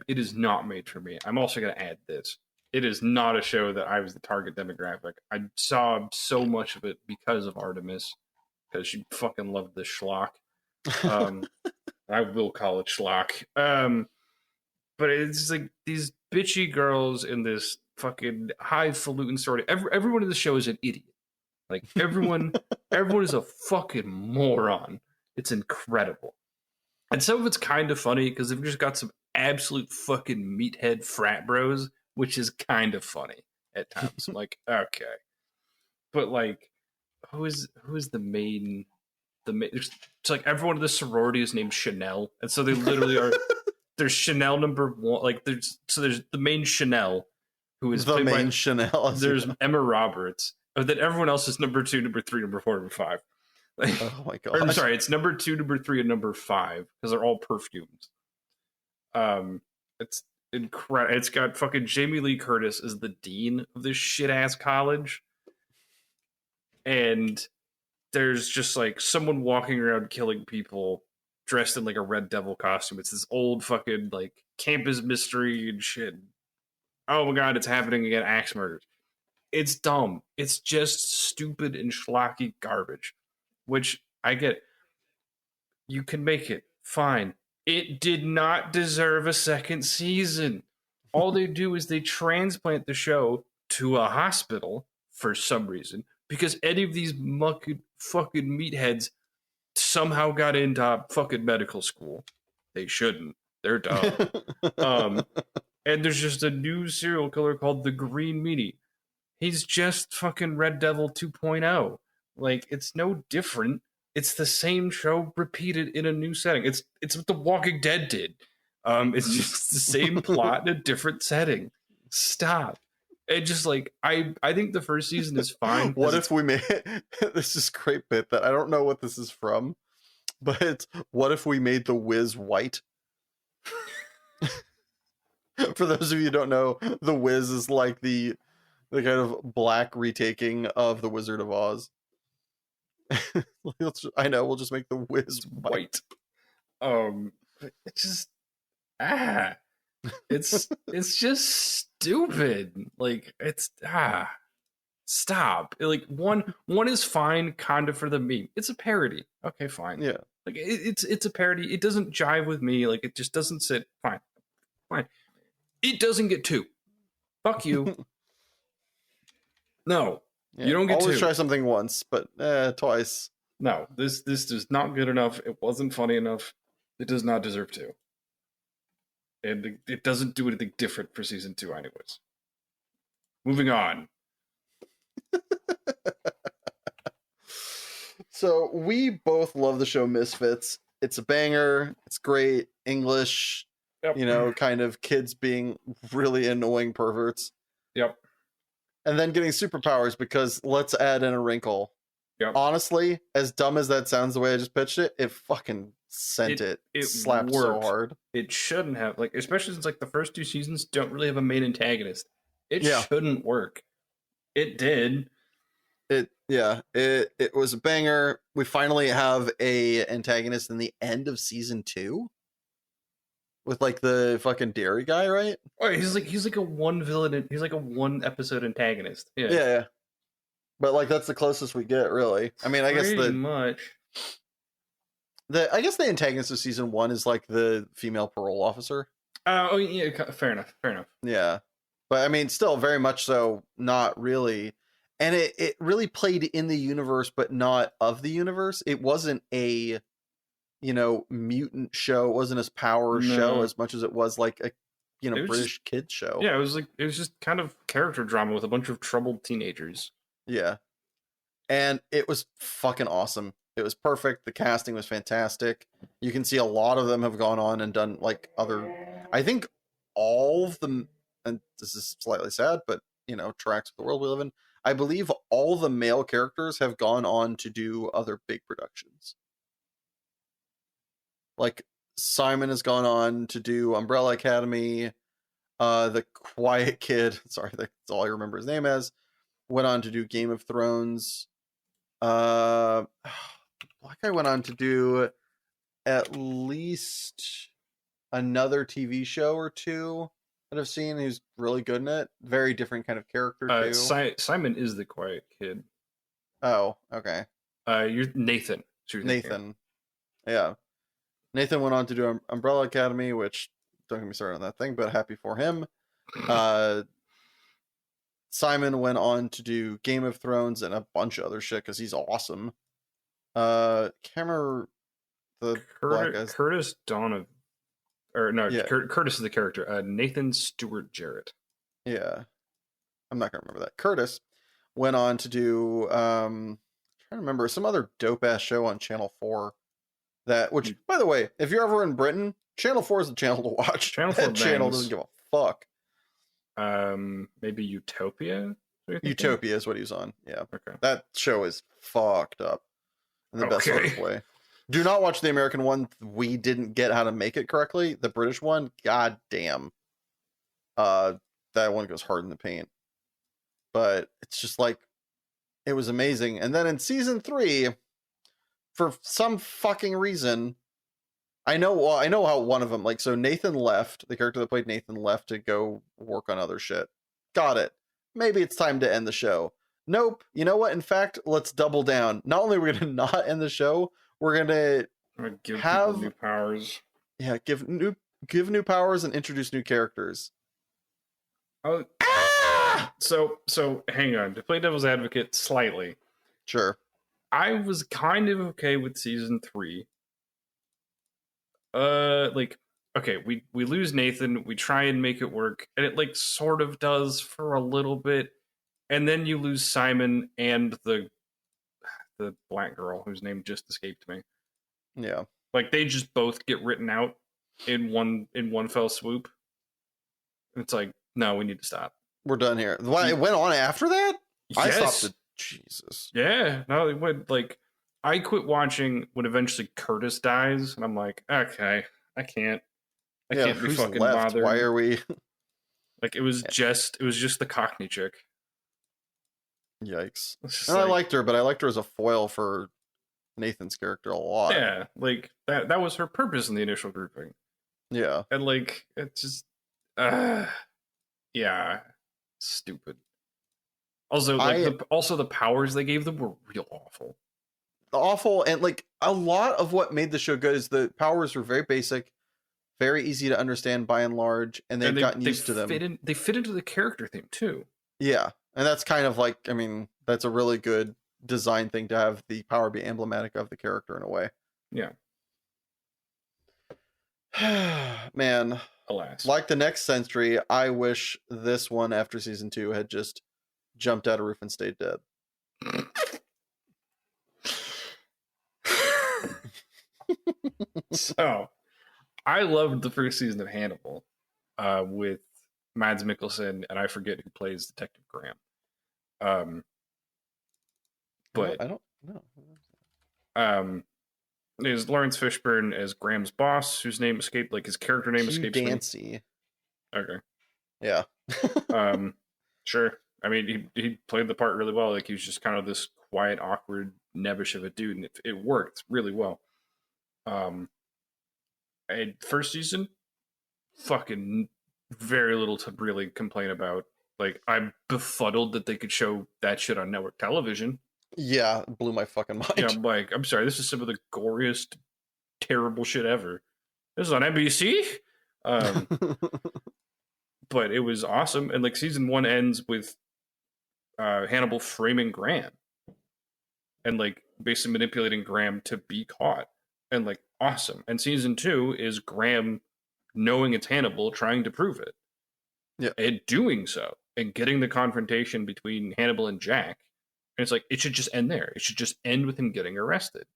is not made for me. I'm also gonna add this. It is not a show that I was the target demographic. I saw so much of it because of Artemis, because she fucking loved this schlock. I will call it schlock. But it's like these bitchy girls in this fucking highfalutin story. Everyone in the show is an idiot. Like everyone is a fucking moron. It's incredible. And some of it's kind of funny because they've just got some absolute fucking meathead frat bros, which is kind of funny at times. I'm like, okay. But like, who is the main it's like everyone in the sorority is named Chanel. And so they literally are there's Chanel number one, like there's the main Chanel, who is the main by, Chanel. There's Emma Roberts, but then everyone else is number 2, number 3, number 4, number 5. Like, oh my god! I'm sorry, it's number 2, number 3, and number 5 because they're all perfumes. It's incredible. It's got fucking Jamie Lee Curtis as the dean of this shit ass college, and there's just like someone walking around killing people dressed in like a Red Devil costume. It's this old fucking like campus mystery and shit. Oh my god, it's happening again. Axe murders. It's dumb. It's just stupid and schlocky garbage, which I get. You can make it. Fine. It did not deserve a second season. All they do is they transplant the show to a hospital for some reason because any of these fucking meatheads somehow got into fucking medical school. They shouldn't. They're dumb. And there's just a new serial killer called the Green Meanie. He's just fucking Red Devil 2.0. Like, it's no different. It's the same show repeated in a new setting. It's what The Walking Dead did. It's just the same plot in a different setting. Stop. It just like I think the first season is fine. What if we made this is a great bit that I don't know what this is from, but it's what if we made the Wiz white? For those of you who don't know, the Wiz is like the kind of black retaking of the Wizard of Oz. I know, we'll just make the Wiz white. It's just it's just stupid. Like it's stop. Like one is fine, kind of for the meme. It's a parody. Okay, fine. Yeah. Like it's a parody. It doesn't jive with me. Like it just doesn't sit. Fine. It doesn't get 2. Fuck you. No, yeah, you don't get always 2. Try something once, but twice. No, this is not good enough. It wasn't funny enough. It does not deserve 2. and it doesn't do anything different for season 2, anyways. Moving on. So we both love the show Misfits. It's a banger. It's great English. Yep. Kind of kids being really annoying perverts. Yep. And then getting superpowers because let's add in a wrinkle. Yep. Honestly, as dumb as that sounds the way I just pitched it, it fucking sent it. It slapped worked. so hard. It shouldn't have, especially since the first 2 seasons don't really have a main antagonist. It shouldn't work. It did. It was a banger. We finally have a antagonist in the end of season 2 with the fucking dairy guy, right? Oh, he's like a one villain. He's like a 1 episode antagonist. Yeah. But that's the closest we get, really. I mean, I guess much. I guess the antagonist of season 1 is the female parole officer. Oh yeah, fair enough. Yeah, but I mean, still very much so, not really. And it really played in the universe, but not of the universe. It wasn't a, mutant show. It wasn't a power show as much as it was a, British kids show. Yeah, it was just kind of character drama with a bunch of troubled teenagers. Yeah. And it was fucking awesome. It was perfect. The casting was fantastic. You can see a lot of them have gone on and done other, I think all of them, and this is slightly sad, but tracks with the world we live in. I believe all the male characters have gone on to do other big productions. Simon has gone on to do Umbrella Academy. The Quiet Kid, sorry, that's all I remember his name as, went on to do Game of Thrones. Black Guy went on to do at least another TV show or 2 that I've seen. Who's really good in it. Very different kind of character too. Simon is the Quiet Kid. Oh, okay. You're Nathan. Nathan. Yeah. Nathan went on to do Umbrella Academy, which don't get me started on that thing, but happy for him. Simon went on to do Game of Thrones and a bunch of other shit because he's awesome. Can't remember the black guy's... Curtis Donovan. Or no, yeah. Curtis is the character. Nathan Stewart Jarrett. Yeah. I'm not going to remember that. Curtis went on to do, trying to remember, some other dope-ass show on Channel 4. Which, by the way, if you're ever in Britain, Channel 4 is the channel to watch. Channel 4 channel doesn't give a fuck. Maybe Utopia? Utopia is what he was on. Yeah. Okay. That show is fucked up in the best sort of way. Do not watch the American one. We didn't get how to make it correctly. The British one, god damn. That one goes hard in the paint. But it's just it was amazing. And then in season 3, for some fucking reason, I know how one of them, so Nathan left, the character that played Nathan left to go work on other shit. Got it. Maybe it's time to end the show. Nope. You know what? In fact, let's double down. Not only are we going to not end the show, we're going to give people new powers. Yeah, give new powers and introduce new characters. Oh, so hang on. To play devil's advocate slightly. Sure. I was kind of okay with season 3. Okay, we lose Nathan, we try and make it work, and it sort of does for a little bit, and then you lose Simon and the black girl whose name just escaped me. Yeah. They just both get written out in one fell swoop. It's no, we need to stop. We're done here. It went on after that? Yes. I stopped it. Jesus. Yeah. No, it went I quit watching when eventually Curtis dies, and I'm okay, I can't be fucking bothered. Why are we? It was just the Cockney chick. Yikes. And I liked her, but I liked her as a foil for Nathan's character a lot. Yeah, that was her purpose in the initial grouping. Yeah. And it's just yeah, stupid. Also, also the powers they gave them were real awful. And a lot of what made the show good is the powers were very basic, very easy to understand by and large, and they've gotten used to them. They fit into the character theme too. Yeah, and that's kind of that's a really good design thing to have the power be emblematic of the character in a way. Yeah. Man, Alas. Like the next century, I wish this one after season 2 had just jumped out a roof and stayed dead. So, I loved the first season of Hannibal with Mads Mikkelsen, and I forget who plays Detective Graham. But I don't know. There's Lawrence Fishburne as Graham's boss, whose name escaped, like his character name Hugh escapes Dancy. me. Okay. Yeah. Sure. I mean, he played the part really well. Like, he was just kind of this quiet, awkward, nebbish of a dude, and it worked really well. And first season, fucking very little to really complain about. Like, I'm befuddled that they could show that shit on network television. Yeah, it blew my fucking mind. Yeah, I'm like, I'm sorry, this is some of the goriest, terrible shit ever. This is on NBC? But it was awesome. And like season 1 ends with Hannibal framing Graham and like basically manipulating Graham to be caught. And like awesome. And season 2 is Graham knowing it's Hannibal, trying to prove it. Yeah. And doing so. And getting the confrontation between Hannibal and Jack. And it's like, it should just end there. It should just end with him getting arrested.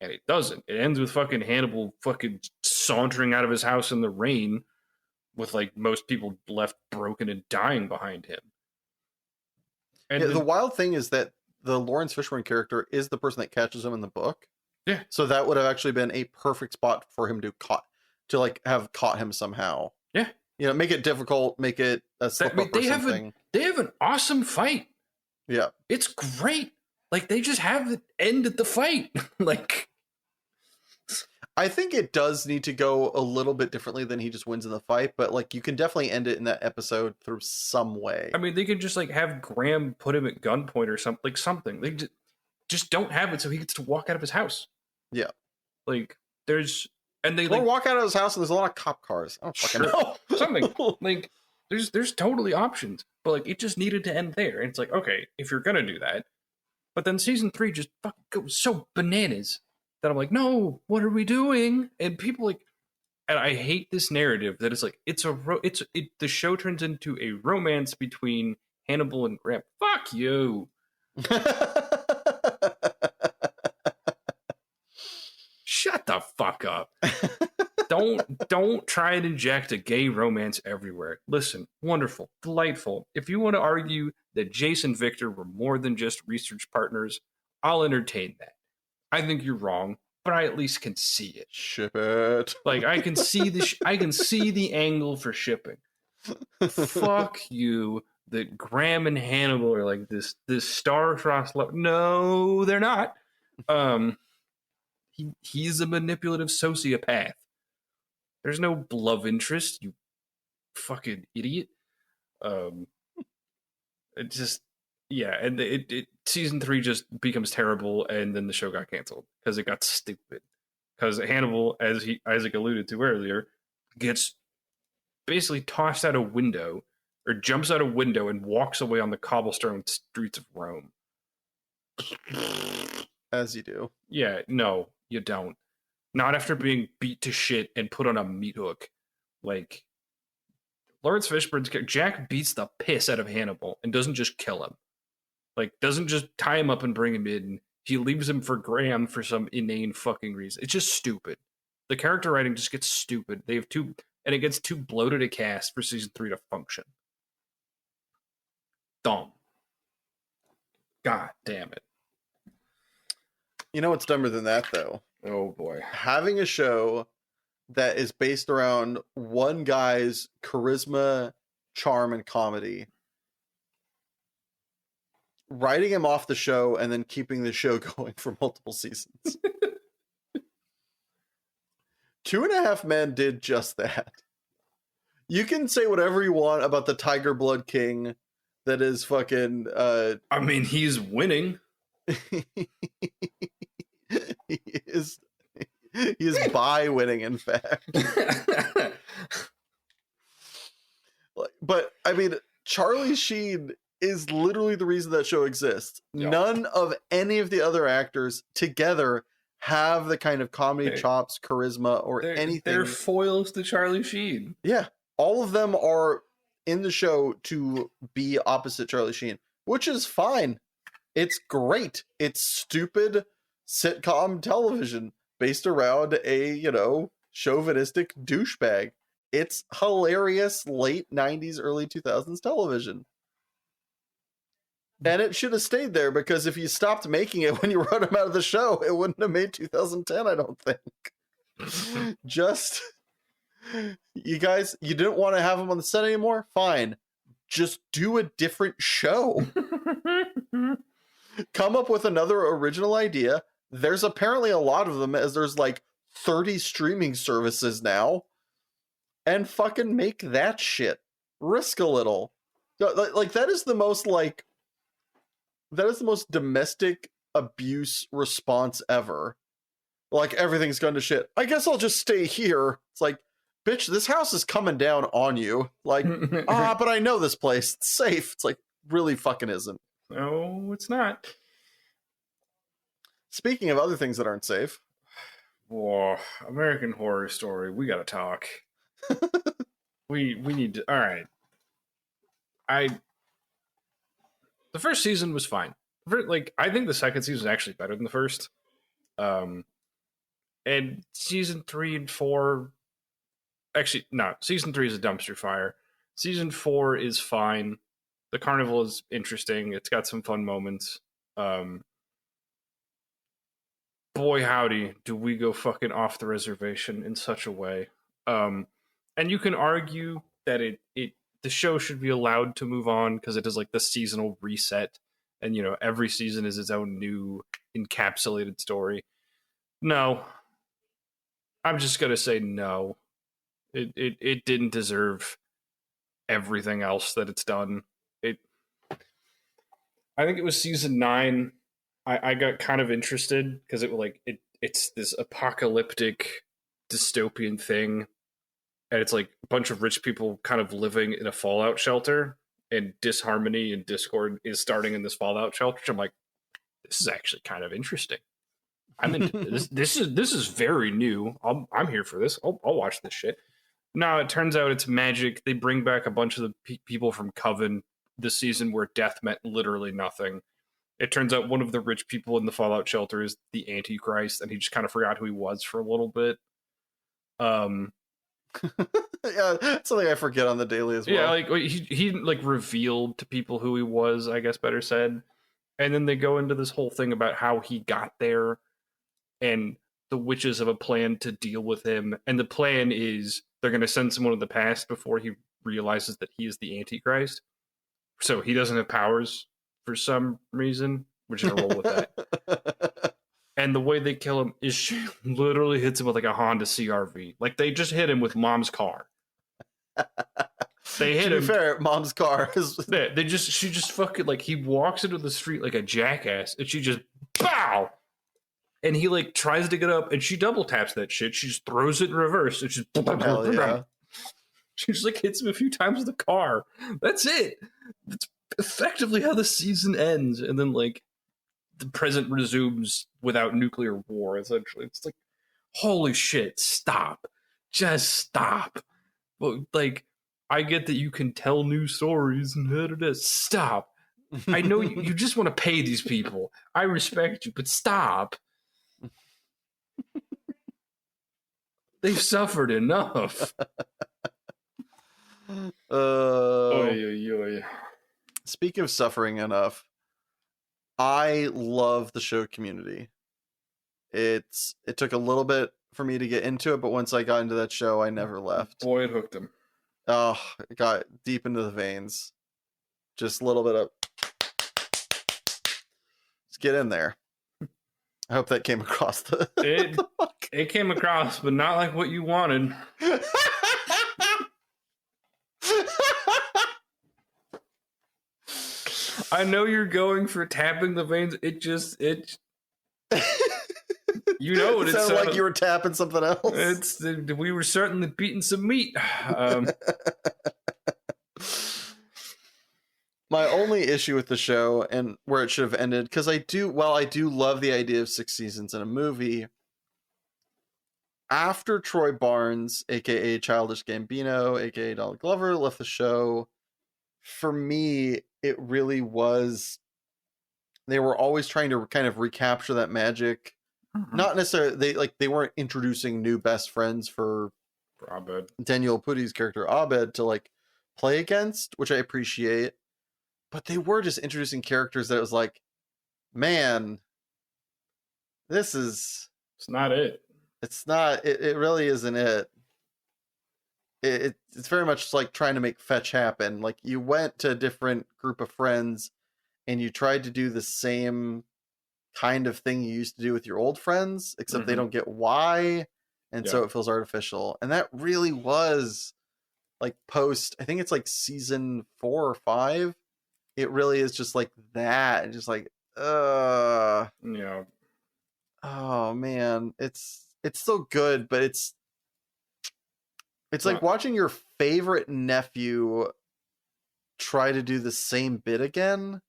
And it doesn't. It ends with fucking Hannibal fucking sauntering out of his house in the rain with like most people left broken and dying behind him. And yeah, the wild thing is that the Lawrence Fishburne character is the person that catches him in the book. Yeah. So that would have actually been a perfect spot for him to have caught him somehow. Yeah. You know, make it difficult, make it a slip up or something. They have an awesome fight. Yeah. It's great. Like, they just have it end at the fight. Like, I think it does need to go a little bit differently than he just wins in the fight, but like you can definitely end it in that episode through some way. I mean, they could just like have Graham put him at gunpoint or something. Like something. They just don't have it, so he gets to walk out of his house. Yeah. Like there's and they or like walk out of his house and there's a lot of cop cars. I don't fucking know. Something like there's totally options, but like it just needed to end there. And it's like, okay, if you're gonna do that, but then season 3 just fucking goes so bananas that I'm like, no, what are we doing? And people like, and I hate this narrative that it's like the show turns into a romance between Hannibal and Graham. Fuck you. Shut the fuck up. Don't try and inject a gay romance everywhere. Listen, wonderful, delightful. If you want to argue that Jace and Victor were more than just research partners, I'll entertain that. I think you're wrong, but I at least can see it. Ship it. Like I can see the angle for shipping. Fuck you. That Graham and Hannibal are like this star-crossed love. No, they're not. He's a manipulative sociopath. There's no love interest, you fucking idiot. It just, yeah, and it season 3 just becomes terrible, and then the show got canceled because it got stupid. Because Hannibal, as Isaac alluded to earlier, gets basically tossed out a window, or jumps out a window and walks away on the cobblestone streets of Rome. As you do. Yeah, no, you don't. Not after being beat to shit and put on a meat hook. Like, Lawrence Fishburne's character, Jack beats the piss out of Hannibal and doesn't just kill him. Like, doesn't just tie him up and bring him in. He leaves him for Graham for some inane fucking reason. It's just stupid. The character writing just gets stupid. They have and it gets too bloated a cast for season 3 to function. Dumb. God damn it. You know what's dumber than that, though? Oh, boy. Having a show that is based around one guy's charisma, charm, and comedy, writing him off the show, and then keeping the show going for multiple seasons. 2.5 Men did just that. You can say whatever you want about the Tiger Blood King that is fucking... I mean, he's winning. He is by winning, in fact. But I mean, Charlie Sheen is literally the reason that show exists. Yep. None of any of the other actors together have the kind of comedy chops, charisma, or anything. They're foils to Charlie Sheen. Yeah, all of them are in the show to be opposite Charlie Sheen, which is fine. It's great. It's stupid sitcom television based around a, chauvinistic douchebag. It's hilarious late 90s, early 2000s television. And it should have stayed there, because if you stopped making it when you wrote him out of the show, it wouldn't have made 2010, I don't think. Just, you guys, you didn't want to have him on the set anymore? Fine. Just do a different show. Come up with another original idea. There's apparently a lot of them, as there's like 30 streaming services now. And fucking make that shit. Risk a little. Like, that is the most domestic abuse response ever. Like, everything's gone to shit. I guess I'll just stay here. It's like, bitch, this house is coming down on you. Like, but I know this place. It's safe. It's like, really fucking isn't. No, it's not. Speaking of other things that aren't safe. Whoa, American Horror Story. We gotta talk. we need to. All right. The first season was fine. I think the second season was actually better than the first. And season 3 and 4, actually, no, season 3 is a dumpster fire. Season 4 is fine. The carnival is interesting. It's got some fun moments. Boy, howdy, do we go fucking off the reservation in such a way. And you can argue that the show should be allowed to move on because it is like the seasonal reset, and every season is its own new encapsulated story. No, I'm just gonna say no. It didn't deserve everything else that it's done. I think it was season 9. I got kind of interested because it's this apocalyptic dystopian thing. And it's like a bunch of rich people kind of living in a fallout shelter, and disharmony and discord is starting in this fallout shelter. I'm like, this is actually kind of interesting. I'm into this. This is very new. I'm here for this. I'll watch this shit. No, it turns out it's magic. They bring back a bunch of the people from Coven this season where death meant literally nothing. It turns out one of the rich people in the fallout shelter is the Antichrist, and he just kind of forgot who he was for a little bit. Yeah, something I forget on the daily as well. Yeah, like he revealed to people who he was, I guess better said. And then they go into this whole thing about how he got there, and the witches have a plan to deal with him. And the plan is they're going to send someone in the past before he realizes that he is the Antichrist. So he doesn't have powers for some reason. We're just going to roll with that. And the way they kill him is she literally hits him with like a Honda CRV. Like, they just hit him with mom's car. They hit him. To be fair, mom's car is. She just fucking, like, he walks into the street like a jackass, and she just bow. And he like tries to get up, and she double taps that shit. She just throws it in reverse, and she's yeah. She just like hits him a few times with the car. That's it. That's effectively how the season ends, and then like the present resumes without nuclear war. Essentially, it's like, holy shit! Stop, just stop. But like, I get that you can tell new stories and stop. I know you just want to pay these people. I respect you, but stop. They've suffered enough. Speaking of suffering enough, I love the show Community. It took a little bit for me to get into it, but once I got into that show, I never left. Boy, it hooked him. Oh, it got deep into the veins. Just a little bit of... Let's get in there. I hope that came across it came across, but not like what you wanted. I know you're going for tapping the veins. You know what it sounded like you were tapping something else. We were certainly beating some meat. My only issue with the show and where it should have ended, because I do love the idea of 6 seasons in a movie. After Troy Barnes, aka Childish Gambino, aka Donald Glover, left the show, for me, it really was. They were always trying to kind of recapture that magic. Not necessarily they weren't introducing new best friends for Abed. Daniel Putty's character Abed to like play against, which I appreciate. But they were just introducing characters that it was like, man, this is. It's not it. It's not. It really isn't it. It's very much like trying to make fetch happen. Like you went to a different group of friends and you tried to do the same kind of thing you used to do with your old friends, except they don't get why, and so it feels artificial. And that really was like post, I think it's like season 4 or 5. It really is just like that, and just like, oh man, it's still good, but it's like watching your favorite nephew try to do the same bit again.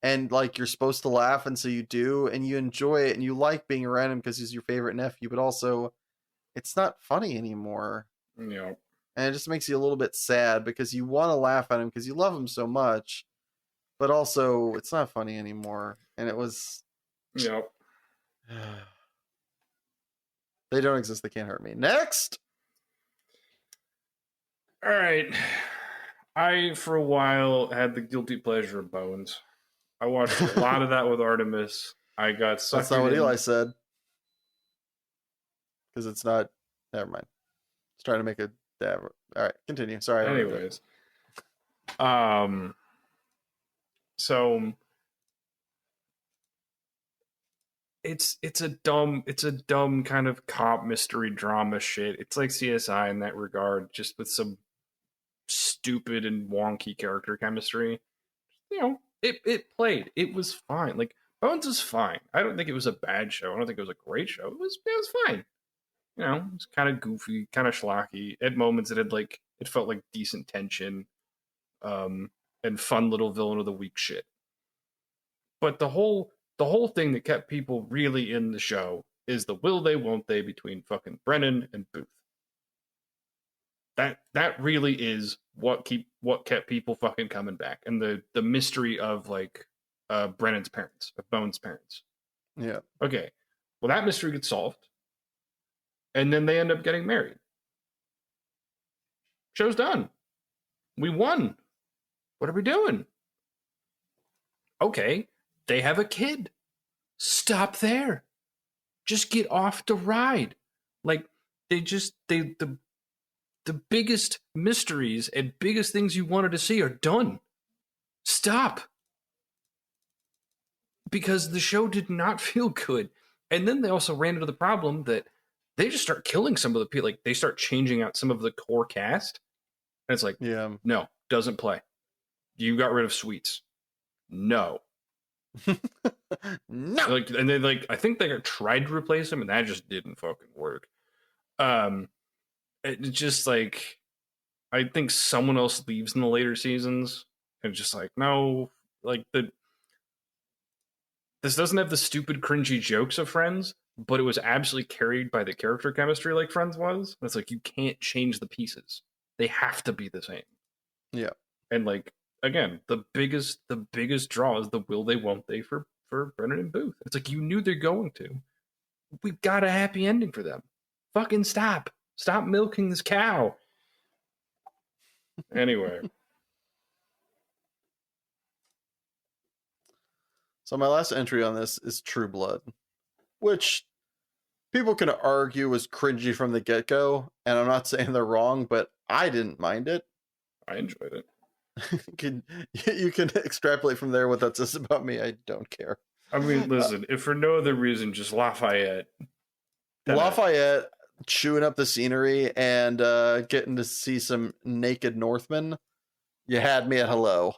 And like you're supposed to laugh, and so you do, and you enjoy it, and you like being around him because he's your favorite nephew, but also it's not funny anymore. Yeah. And it just makes you a little bit sad because you want to laugh at him because you love him so much, but also it's not funny anymore. And it was. Yep. They don't exist. They can't hurt me. Next. All right. I, for a while, had the guilty pleasure of Bones. I watched a lot of that with Artemis. I got sucked. That's not what Eli said. Because it's not. Never mind. It's trying to make a. All right, continue. Sorry. Anyways, so it's a dumb kind of cop mystery drama shit. It's like CSI in that regard, just with some stupid and wonky character chemistry. You know, it played. It was fine. Like Bones was fine. I don't think it was a bad show. I don't think it was a great show. It was fine. You know, it was kind of goofy, kind of schlocky. At moments, it felt like decent tension, and fun little villain of the week shit. But the whole thing that kept people really in the show is the will they, won't they between fucking Brennan and Booth. That really is what kept people fucking coming back, and the mystery of like Brennan's parents, of Bones' parents. Yeah. Okay. Well, that mystery gets solved. And then they end up getting married. Show's done. We won. What are we doing? Okay, they have a kid. Stop there. Just get off the ride. Like the biggest mysteries and biggest things you wanted to see are done. Stop. Because the show did not feel good. And then they also ran into the problem that they just start killing some of the people. Like they start changing out some of the core cast. And it's like, no, doesn't play. You got rid of Sweets. No. No. Like, and then like I think they tried to replace him, and that just didn't fucking work. It just like I think someone else leaves in the later seasons, and just like no, like this doesn't have the stupid cringy jokes of Friends, but it was absolutely carried by the character chemistry like Friends was. It's like you can't change the pieces; they have to be the same. Yeah, and like again, the biggest draw is the will they, won't they for Brennan and Booth. It's like you knew they're going to. We've got a happy ending for them. Fucking stop milking this cow. Anyway. So my last entry on this is True Blood, which people can argue was cringy from the get-go, and I'm not saying they're wrong, but I didn't mind it. I enjoyed it. You can extrapolate from there what that says about me. I don't care. I mean, listen, if for no other reason, just Lafayette chewing up the scenery and getting to see some naked Northmen. You had me at hello.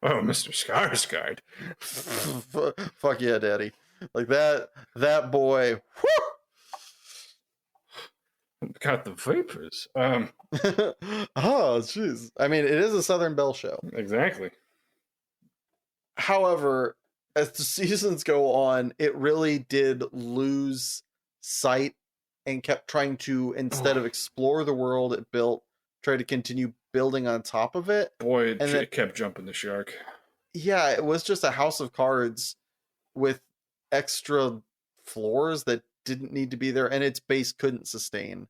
Oh, Mr. Skarsgård. Fuck yeah, daddy. Like that boy. Whew! Got the vapors. Oh, jeez. I mean, it is a Southern Belle show. Exactly. However, as the seasons go on, it really did lose sight and kept trying to, instead of explore the world it built, try to continue building on top of it. Boy, And then, it kept jumping the shark. yeah, it was just a house of cards with extra floors that didn't need to be there, and its base couldn't sustain.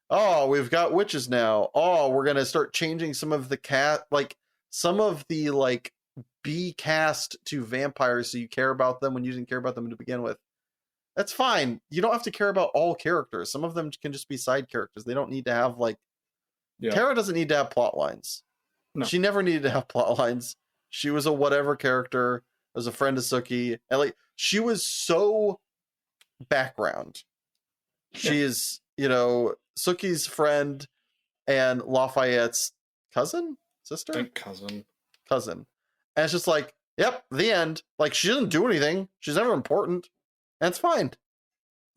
Oh, we've got witches now. Oh, we're gonna start changing some of the some of the B cast to vampires, so you care about them when you didn't care about them to begin with. That's fine. You don't have to care about all characters. Some of them can just be side characters. They don't need to have Tara doesn't need to have plot lines. No. She never needed to have plot lines. She was a whatever character, as a friend of Sookie, and she was so background. She is, Sookie's friend and Lafayette's sister? Cousin. And it's just yep, the end. She doesn't do anything. She's never important. And it's fine.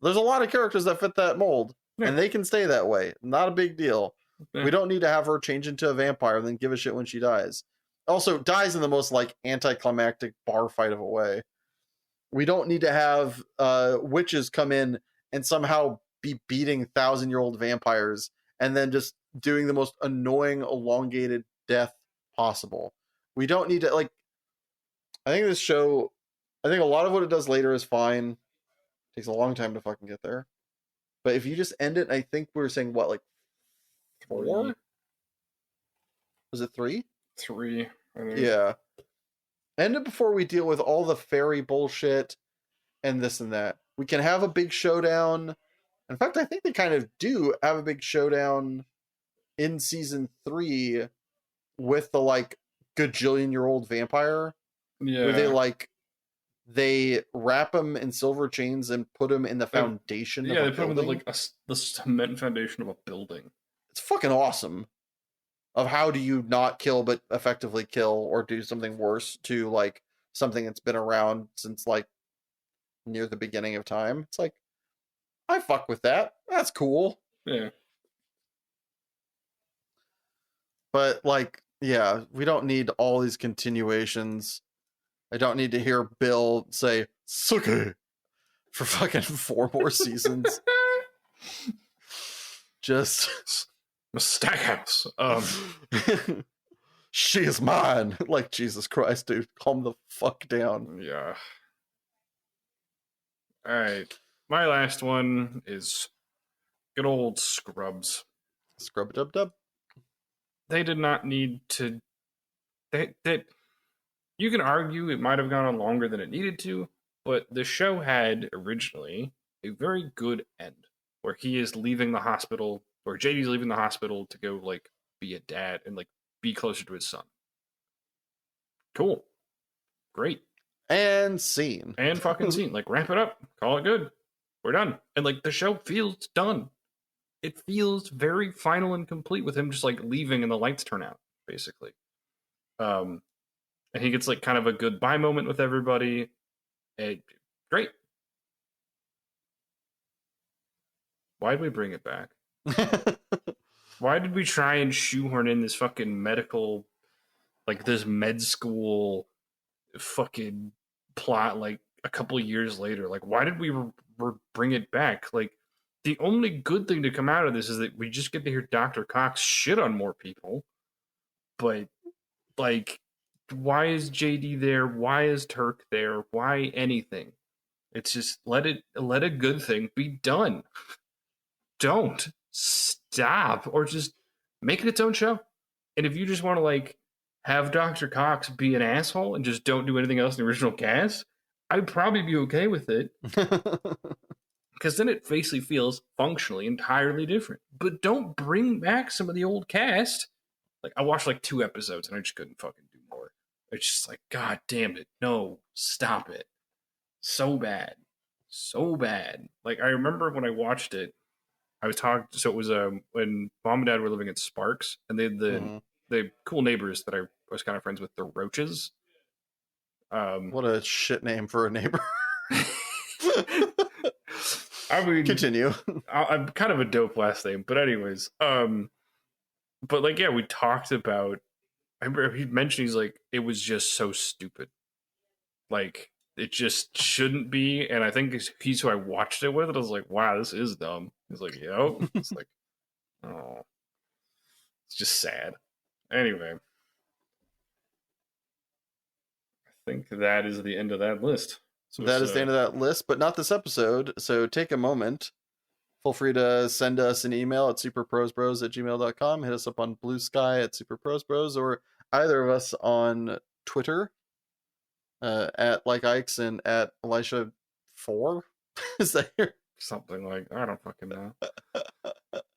There's a lot of characters that fit that mold. Yeah. And they can stay that way. Not a big deal. Yeah. We don't need to have her change into a vampire and then give a shit when she dies. Also, dies in the most anticlimactic bar fight of a way. We don't need to have witches come in and somehow be beating 1,000-year-old vampires and then just doing the most annoying, elongated death possible. We don't need to, I think this show, I think a lot of what it does later is fine. It takes a long time to fucking get there. But if you just end it, I think we were saying, 4? Was it 3? 3, I think. Yeah. End it before we deal with all the fairy bullshit and this and that. We can have a big showdown. In fact, I think they kind of do have a big showdown in season 3 with the gajillion-year-old vampire. Yeah. Where they wrap him in silver chains and put him in the foundation of a building. Yeah, they put him in the cement foundation of a building. It's fucking awesome. Of how do you not kill but effectively kill or do something worse to something that's been around since near the beginning of time. It's I fuck with that. That's cool. Yeah. But yeah, we don't need all these continuations. I don't need to hear Bill say Sookie for fucking 4 more seasons. Just Stackhouse. She is mine. Jesus Christ, dude. Calm the fuck down. Yeah. Alright. My last one is good old Scrubs. Scrub-a-dub-dub. They did not need to... You can argue it might have gone on longer than it needed to, but the show had originally a very good end where he is leaving the hospital, or JD's leaving the hospital to go be a dad and be closer to his son. Cool. Great. And scene. And fucking scene. Wrap it up. Call it good. We're done. And the show feels done. It feels very final and complete with him just leaving and the lights turn out, basically. And he gets kind of a goodbye moment with everybody. Great. Why did we bring it back? Why did we try and shoehorn in this fucking medical, this med school fucking plot a couple years later? Why did we bring it back? The only good thing to come out of this is that we just get to hear Dr. Cox shit on more people. But why is JD there? Why is Turk there? Why anything? It's just let a good thing be done. Don't stop, or just make it its own show. And if you just want to have Dr. Cox be an asshole and just don't do anything else in the original cast, I'd probably be okay with it. Because then it basically feels functionally entirely different. But don't bring back some of the old cast. I watched 2 episodes and I just couldn't fucking do more. It's just God damn it. No, stop it. So bad. So bad. I remember when I watched it, I was talking, so it was when mom and dad were living in Sparks, and they had the cool neighbors that I was kind of friends with, the Roaches. What a shit name for a neighbor. I I mean, continue. I'm kind of a dope last name, but anyways, but like, yeah, we talked about. I remember he mentioned he's like, it was just so stupid. Like, it just shouldn't be. And I think he's who I watched it with. And I was like, wow, this is dumb. He's like, yo, it's like, oh, it's just sad. Anyway, I think that is the end of that list. So That is the end of that list, but not this episode. So take a moment. Feel free to send us an email at superprosbros@gmail.com. Hit us up on Blue Sky at superprosbros, or either of us on Twitter at like Ikes and at Elisha4. Is that your... something like, I don't fucking know.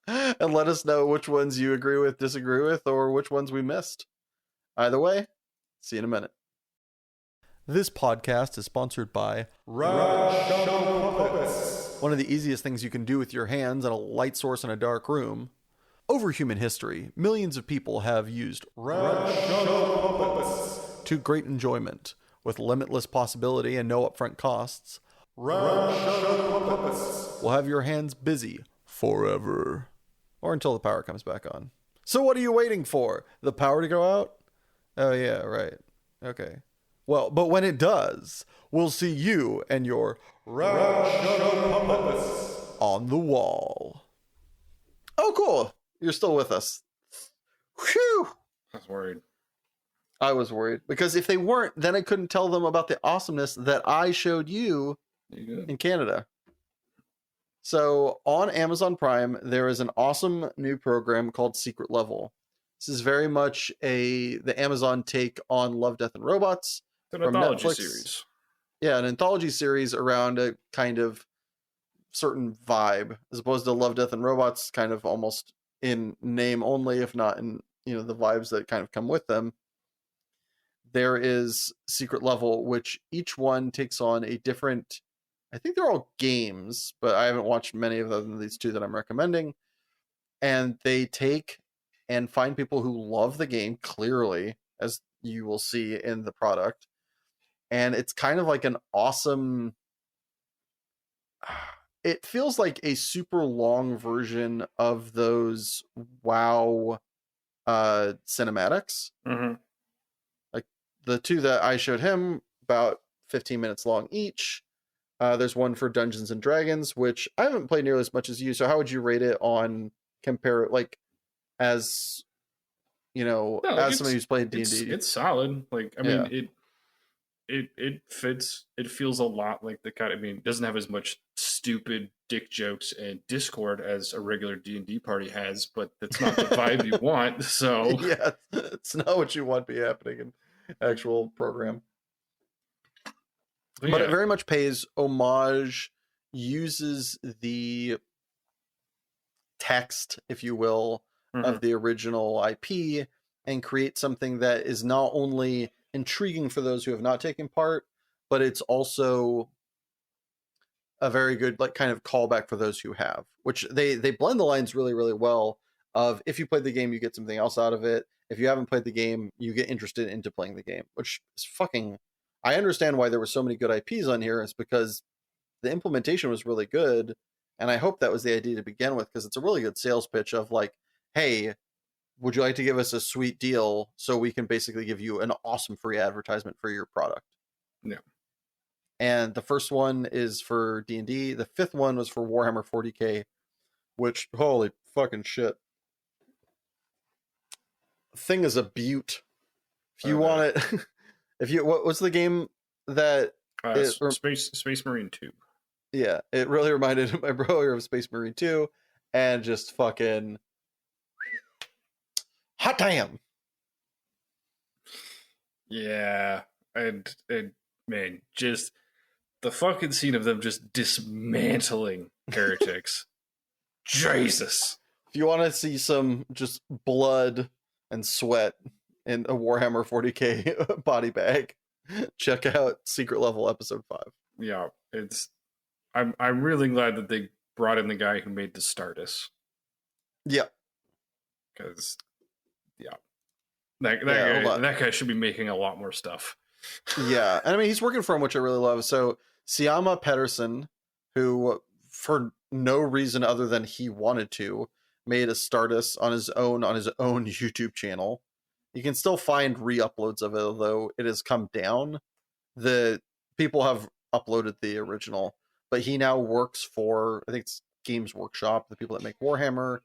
And let us know which ones you agree with, disagree with, or which ones we missed. Either way, see you in a minute. This podcast is sponsored by Puppets. One of the easiest things you can do with your hands and a light source in a dark room. Over human history, millions of people have used Puppets to great enjoyment. With limitless possibility and no upfront costs, Puppets will have your hands busy forever. Or until the power comes back on. So what are you waiting for? The power to go out? Oh yeah, right. Okay. Well, but when it does, we'll see you and your puppets on the wall. Oh, cool. You're still with us. Whew. I was worried. I was worried. Because if they weren't, then I couldn't tell them about the awesomeness that I showed you in Canada. So on Amazon Prime, there is an awesome new program called Secret Level. This is very much the Amazon take on Love, Death, and Robots. It's an anthology series. Yeah, an anthology series around a kind of certain vibe, as opposed to Love, Death, and Robots, kind of almost in name only, if not in the vibes that kind of come with them. There is Secret Level, which each one takes on a different... I think they're all games, but I haven't watched many of them than these two that I'm recommending. And they take and find people who love the game, clearly, as you will see in the product. And it's kind of like an awesome... It feels like a super long version of those WoW cinematics. Mm-hmm. Like the two that I showed him, about 15 minutes long each. There's one for Dungeons and Dragons, which I haven't played nearly as much as you. So how would you rate it on as somebody who's played D&D? It's solid. Like, I mean, it fits. It feels a lot like the kind. I mean, it doesn't have as much stupid dick jokes and Discord as a regular D&D party has, but that's not the vibe you want. So yeah, it's not what you want to be happening in actual program. But it very much pays homage, uses the text, if you will, of the original IP, and creates something that is not only intriguing for those who have not taken part, but it's also a very good kind of callback for those who have, which they blend the lines really, really well. Of if you played the game, you get something else out of it. If you haven't played the game, you get interested into playing the game, which is fucking... I understand why there were so many good IPs on here. It's because the implementation was really good. And I hope that was the idea to begin with, because it's a really good sales pitch of like, hey, would you like to give us a sweet deal so we can basically give you an awesome free advertisement for your product? Yeah. And the first one is for D&D. The fifth one was for Warhammer 40K, which, holy fucking shit. Thing is a beaut. If you want it... what's the game that Space Marine 2? Yeah, it really reminded my brother of Space Marine 2, and just fucking hot damn. Yeah, and man, just the fucking scene of them just dismantling heretics. Jesus. If you want to see some just blood and sweat in a Warhammer 40K body bag, check out Secret Level episode 5. Yeah, I'm really glad that they brought in the guy who made the Stardust. Yeah. Because that guy should be making a lot more stuff. Yeah, and I mean he's working for him, which I really love. So Siama Pedersen, who for no reason other than he wanted to, made a Stardust on his own YouTube channel. You can still find re-uploads of it, although it has come down. The people have uploaded the original, but he now works for, I think it's Games Workshop, the people that make Warhammer,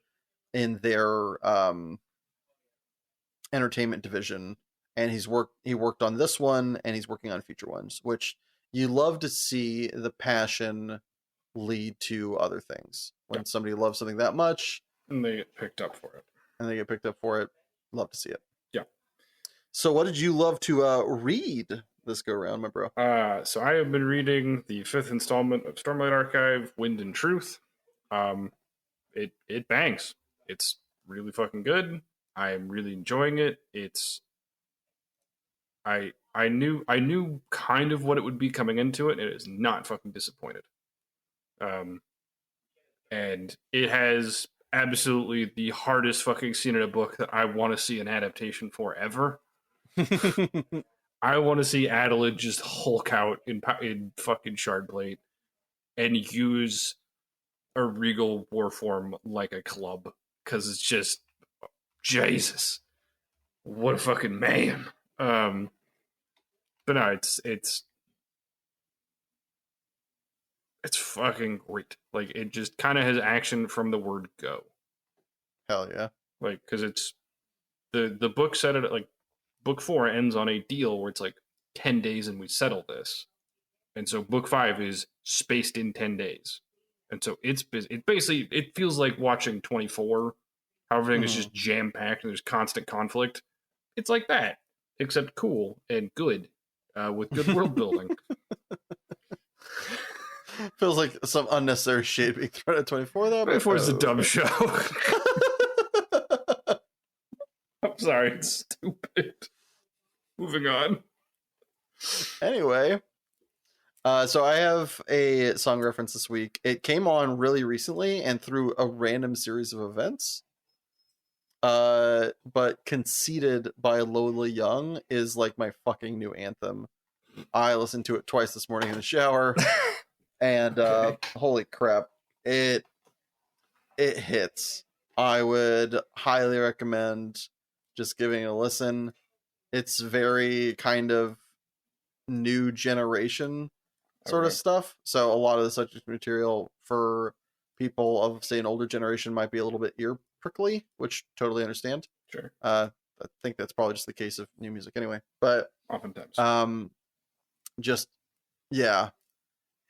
in their entertainment division, and he worked on this one, and he's working on future ones, which you love to see the passion lead to other things. When somebody loves something that much and they get picked up for it. Love to see it. Yeah. So what did you love to read this go around, my bro? So I have been reading the 5th installment of Stormlight Archive, Wind and Truth. It bangs. It's really fucking good. I am really enjoying it. I knew kind of what it would be coming into it, and it is not fucking disappointed. And it has absolutely the hardest fucking scene in a book that I want to see an adaptation for ever. I want to see Adelaide just Hulk out in fucking Shardblade and use a regal war form like a club, because it's just Jesus, what a fucking man. But no, it's fucking great. Like, it just kind of has action from the word go. Hell yeah. Like, because it's the book said it, like, book 4 ends on a deal where it's like 10 days and we settle this. And so book 5 is spaced in 10 days. And so it basically, it feels like watching 24, how everything is just jam-packed and there's constant conflict. It's like that, except cool and good, with good world building. Feels like some unnecessary shade being thrown at 24 though. 24 is a dumb show. I'm sorry, it's stupid. Moving on. Anyway, so I have a song reference this week. It came on really recently and through a random series of events. But Conceited by Lola Young is like my fucking new anthem. I listened to it twice this morning in the shower, and holy crap, it hits. I would highly recommend just giving it a listen. It's very kind of new generation sort of stuff. So a lot of the subject material for people of, say, an older generation might be a little bit ear prickly, which totally understand. Sure. I think that's probably just the case of new music anyway. But oftentimes, just yeah,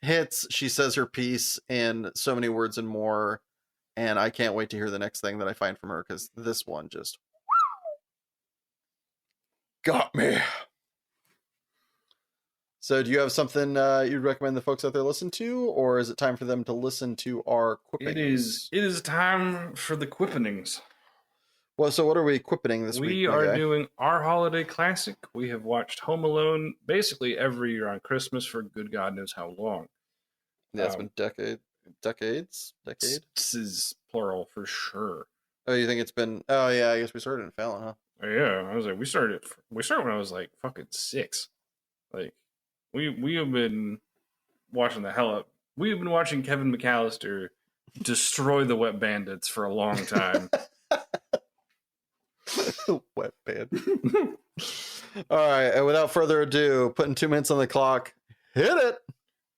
hits. She says her piece in so many words and more, and I can't wait to hear the next thing that I find from her, because this one just got me. So do you have something you'd recommend the folks out there listen to, or is it time for them to listen to our quippings? It is time for the quippenings. Well, so what are we quippening this week? We are doing our holiday classic. We have watched Home Alone basically every year on Christmas for good God knows how long. Yeah, it's been decades. This is plural for sure. Oh, you think it's been? Oh yeah, I guess we started in Fallon, huh? Yeah, I was like, we started when I was like fucking 6. Like, we have been watching the hell up. We have been watching Kevin McAllister destroy the Wet Bandits for a long time. Wet Bandit. All right, and without further ado, putting 2 minutes on the clock, hit it.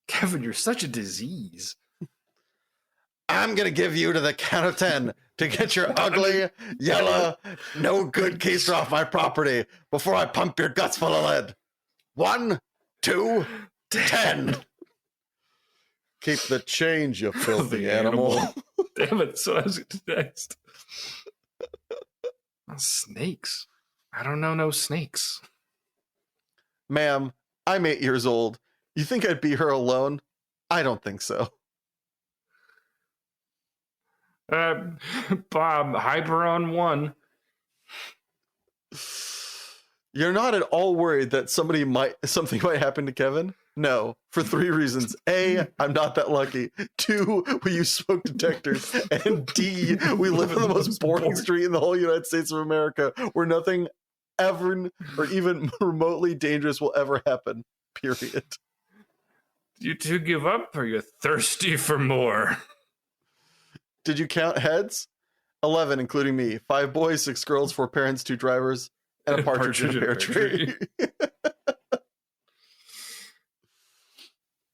Kevin, you're such a disease. I'm gonna give you to the count of 10 to get your ugly, yellow, no good keister off my property before I pump your guts full of lead. 1, 2, 10. Keep the change, you filthy animal. Damn it, so I was next. Snakes. I don't know no snakes. Ma'am, I'm 8 years old. You think I'd be here alone? I don't think so. Bob, hyper on 1. You're not at all worried that something might happen to Kevin? No, for 3 reasons. A, I'm not that lucky. 2, we use smoke detectors. And D, we live in the most boring street in the whole United States of America, where nothing ever or even remotely dangerous will ever happen. Period. You two give up, or you're thirsty for more? Did you count heads? 11, including me. 5 boys, 6 girls, 4 parents, 2 drivers, and a partridge in a pear tree.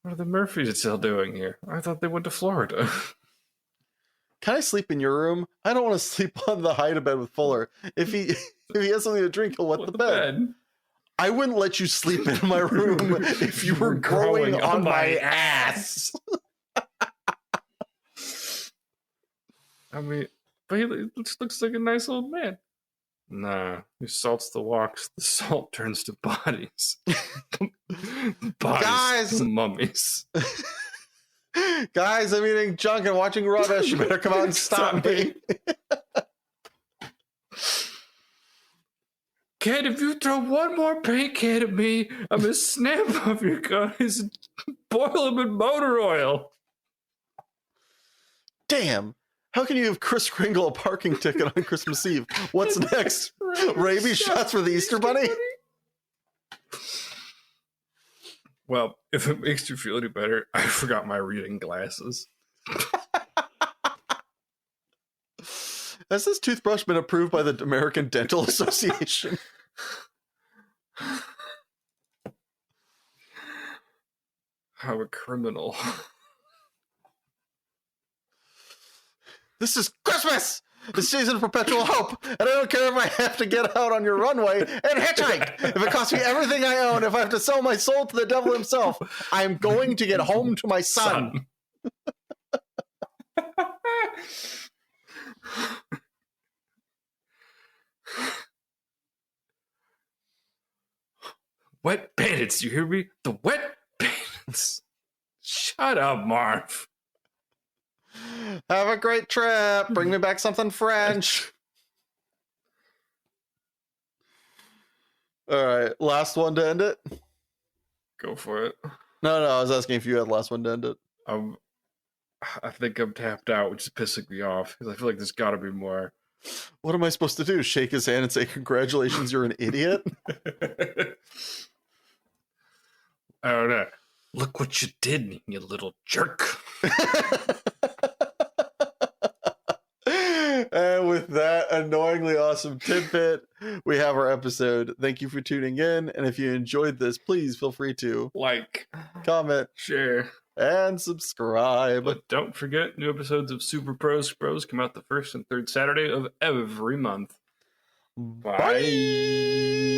What are the Murphys still doing here? I thought they went to Florida. Can I sleep in your room? I don't want to sleep on the hide-a-bed with Fuller. If he has something to drink, he'll wet the bed. I wouldn't let you sleep in my room if you were growing on my ass. I mean, but he looks like a nice old man. Nah, he salts the walks. The salt turns to bodies. Guys! Mummies. Guys, I'm eating junk and watching rubbish. You better come out and stop me. Kid, if you throw one more paint can at me, I'm gonna snap off your guys and boil them in motor oil. Damn. How can you give Kris Kringle a parking ticket on Christmas Eve? What's next? Rabies shots for the Easter Bunny? Well, if it makes you feel any better, I forgot my reading glasses. Has this toothbrush been approved by the American Dental Association? I'm a criminal. This is Christmas! The season of perpetual hope, and I don't care if I have to get out on your runway and hitchhike. If it costs me everything I own, if I have to sell my soul to the devil himself, I am going to get home to my son. Wet bandits, you hear me? The wet bandits. Shut up, Marv. Have a great trip. Bring me back something French. All right, last one to end it? Go for it. No, I was asking if you had the last one to end it. I think I'm tapped out, which is pissing me off, because I feel like there's got to be more. What am I supposed to do? Shake his hand and say, congratulations, you're an idiot? I don't know. Look what you did, you little jerk. And with that annoyingly awesome tidbit, we have our episode. Thank you for tuning in. And if you enjoyed this, please feel free to like, comment, share, and subscribe. But don't forget, new episodes of Super Pros come out the first and third Saturday of every month. Bye.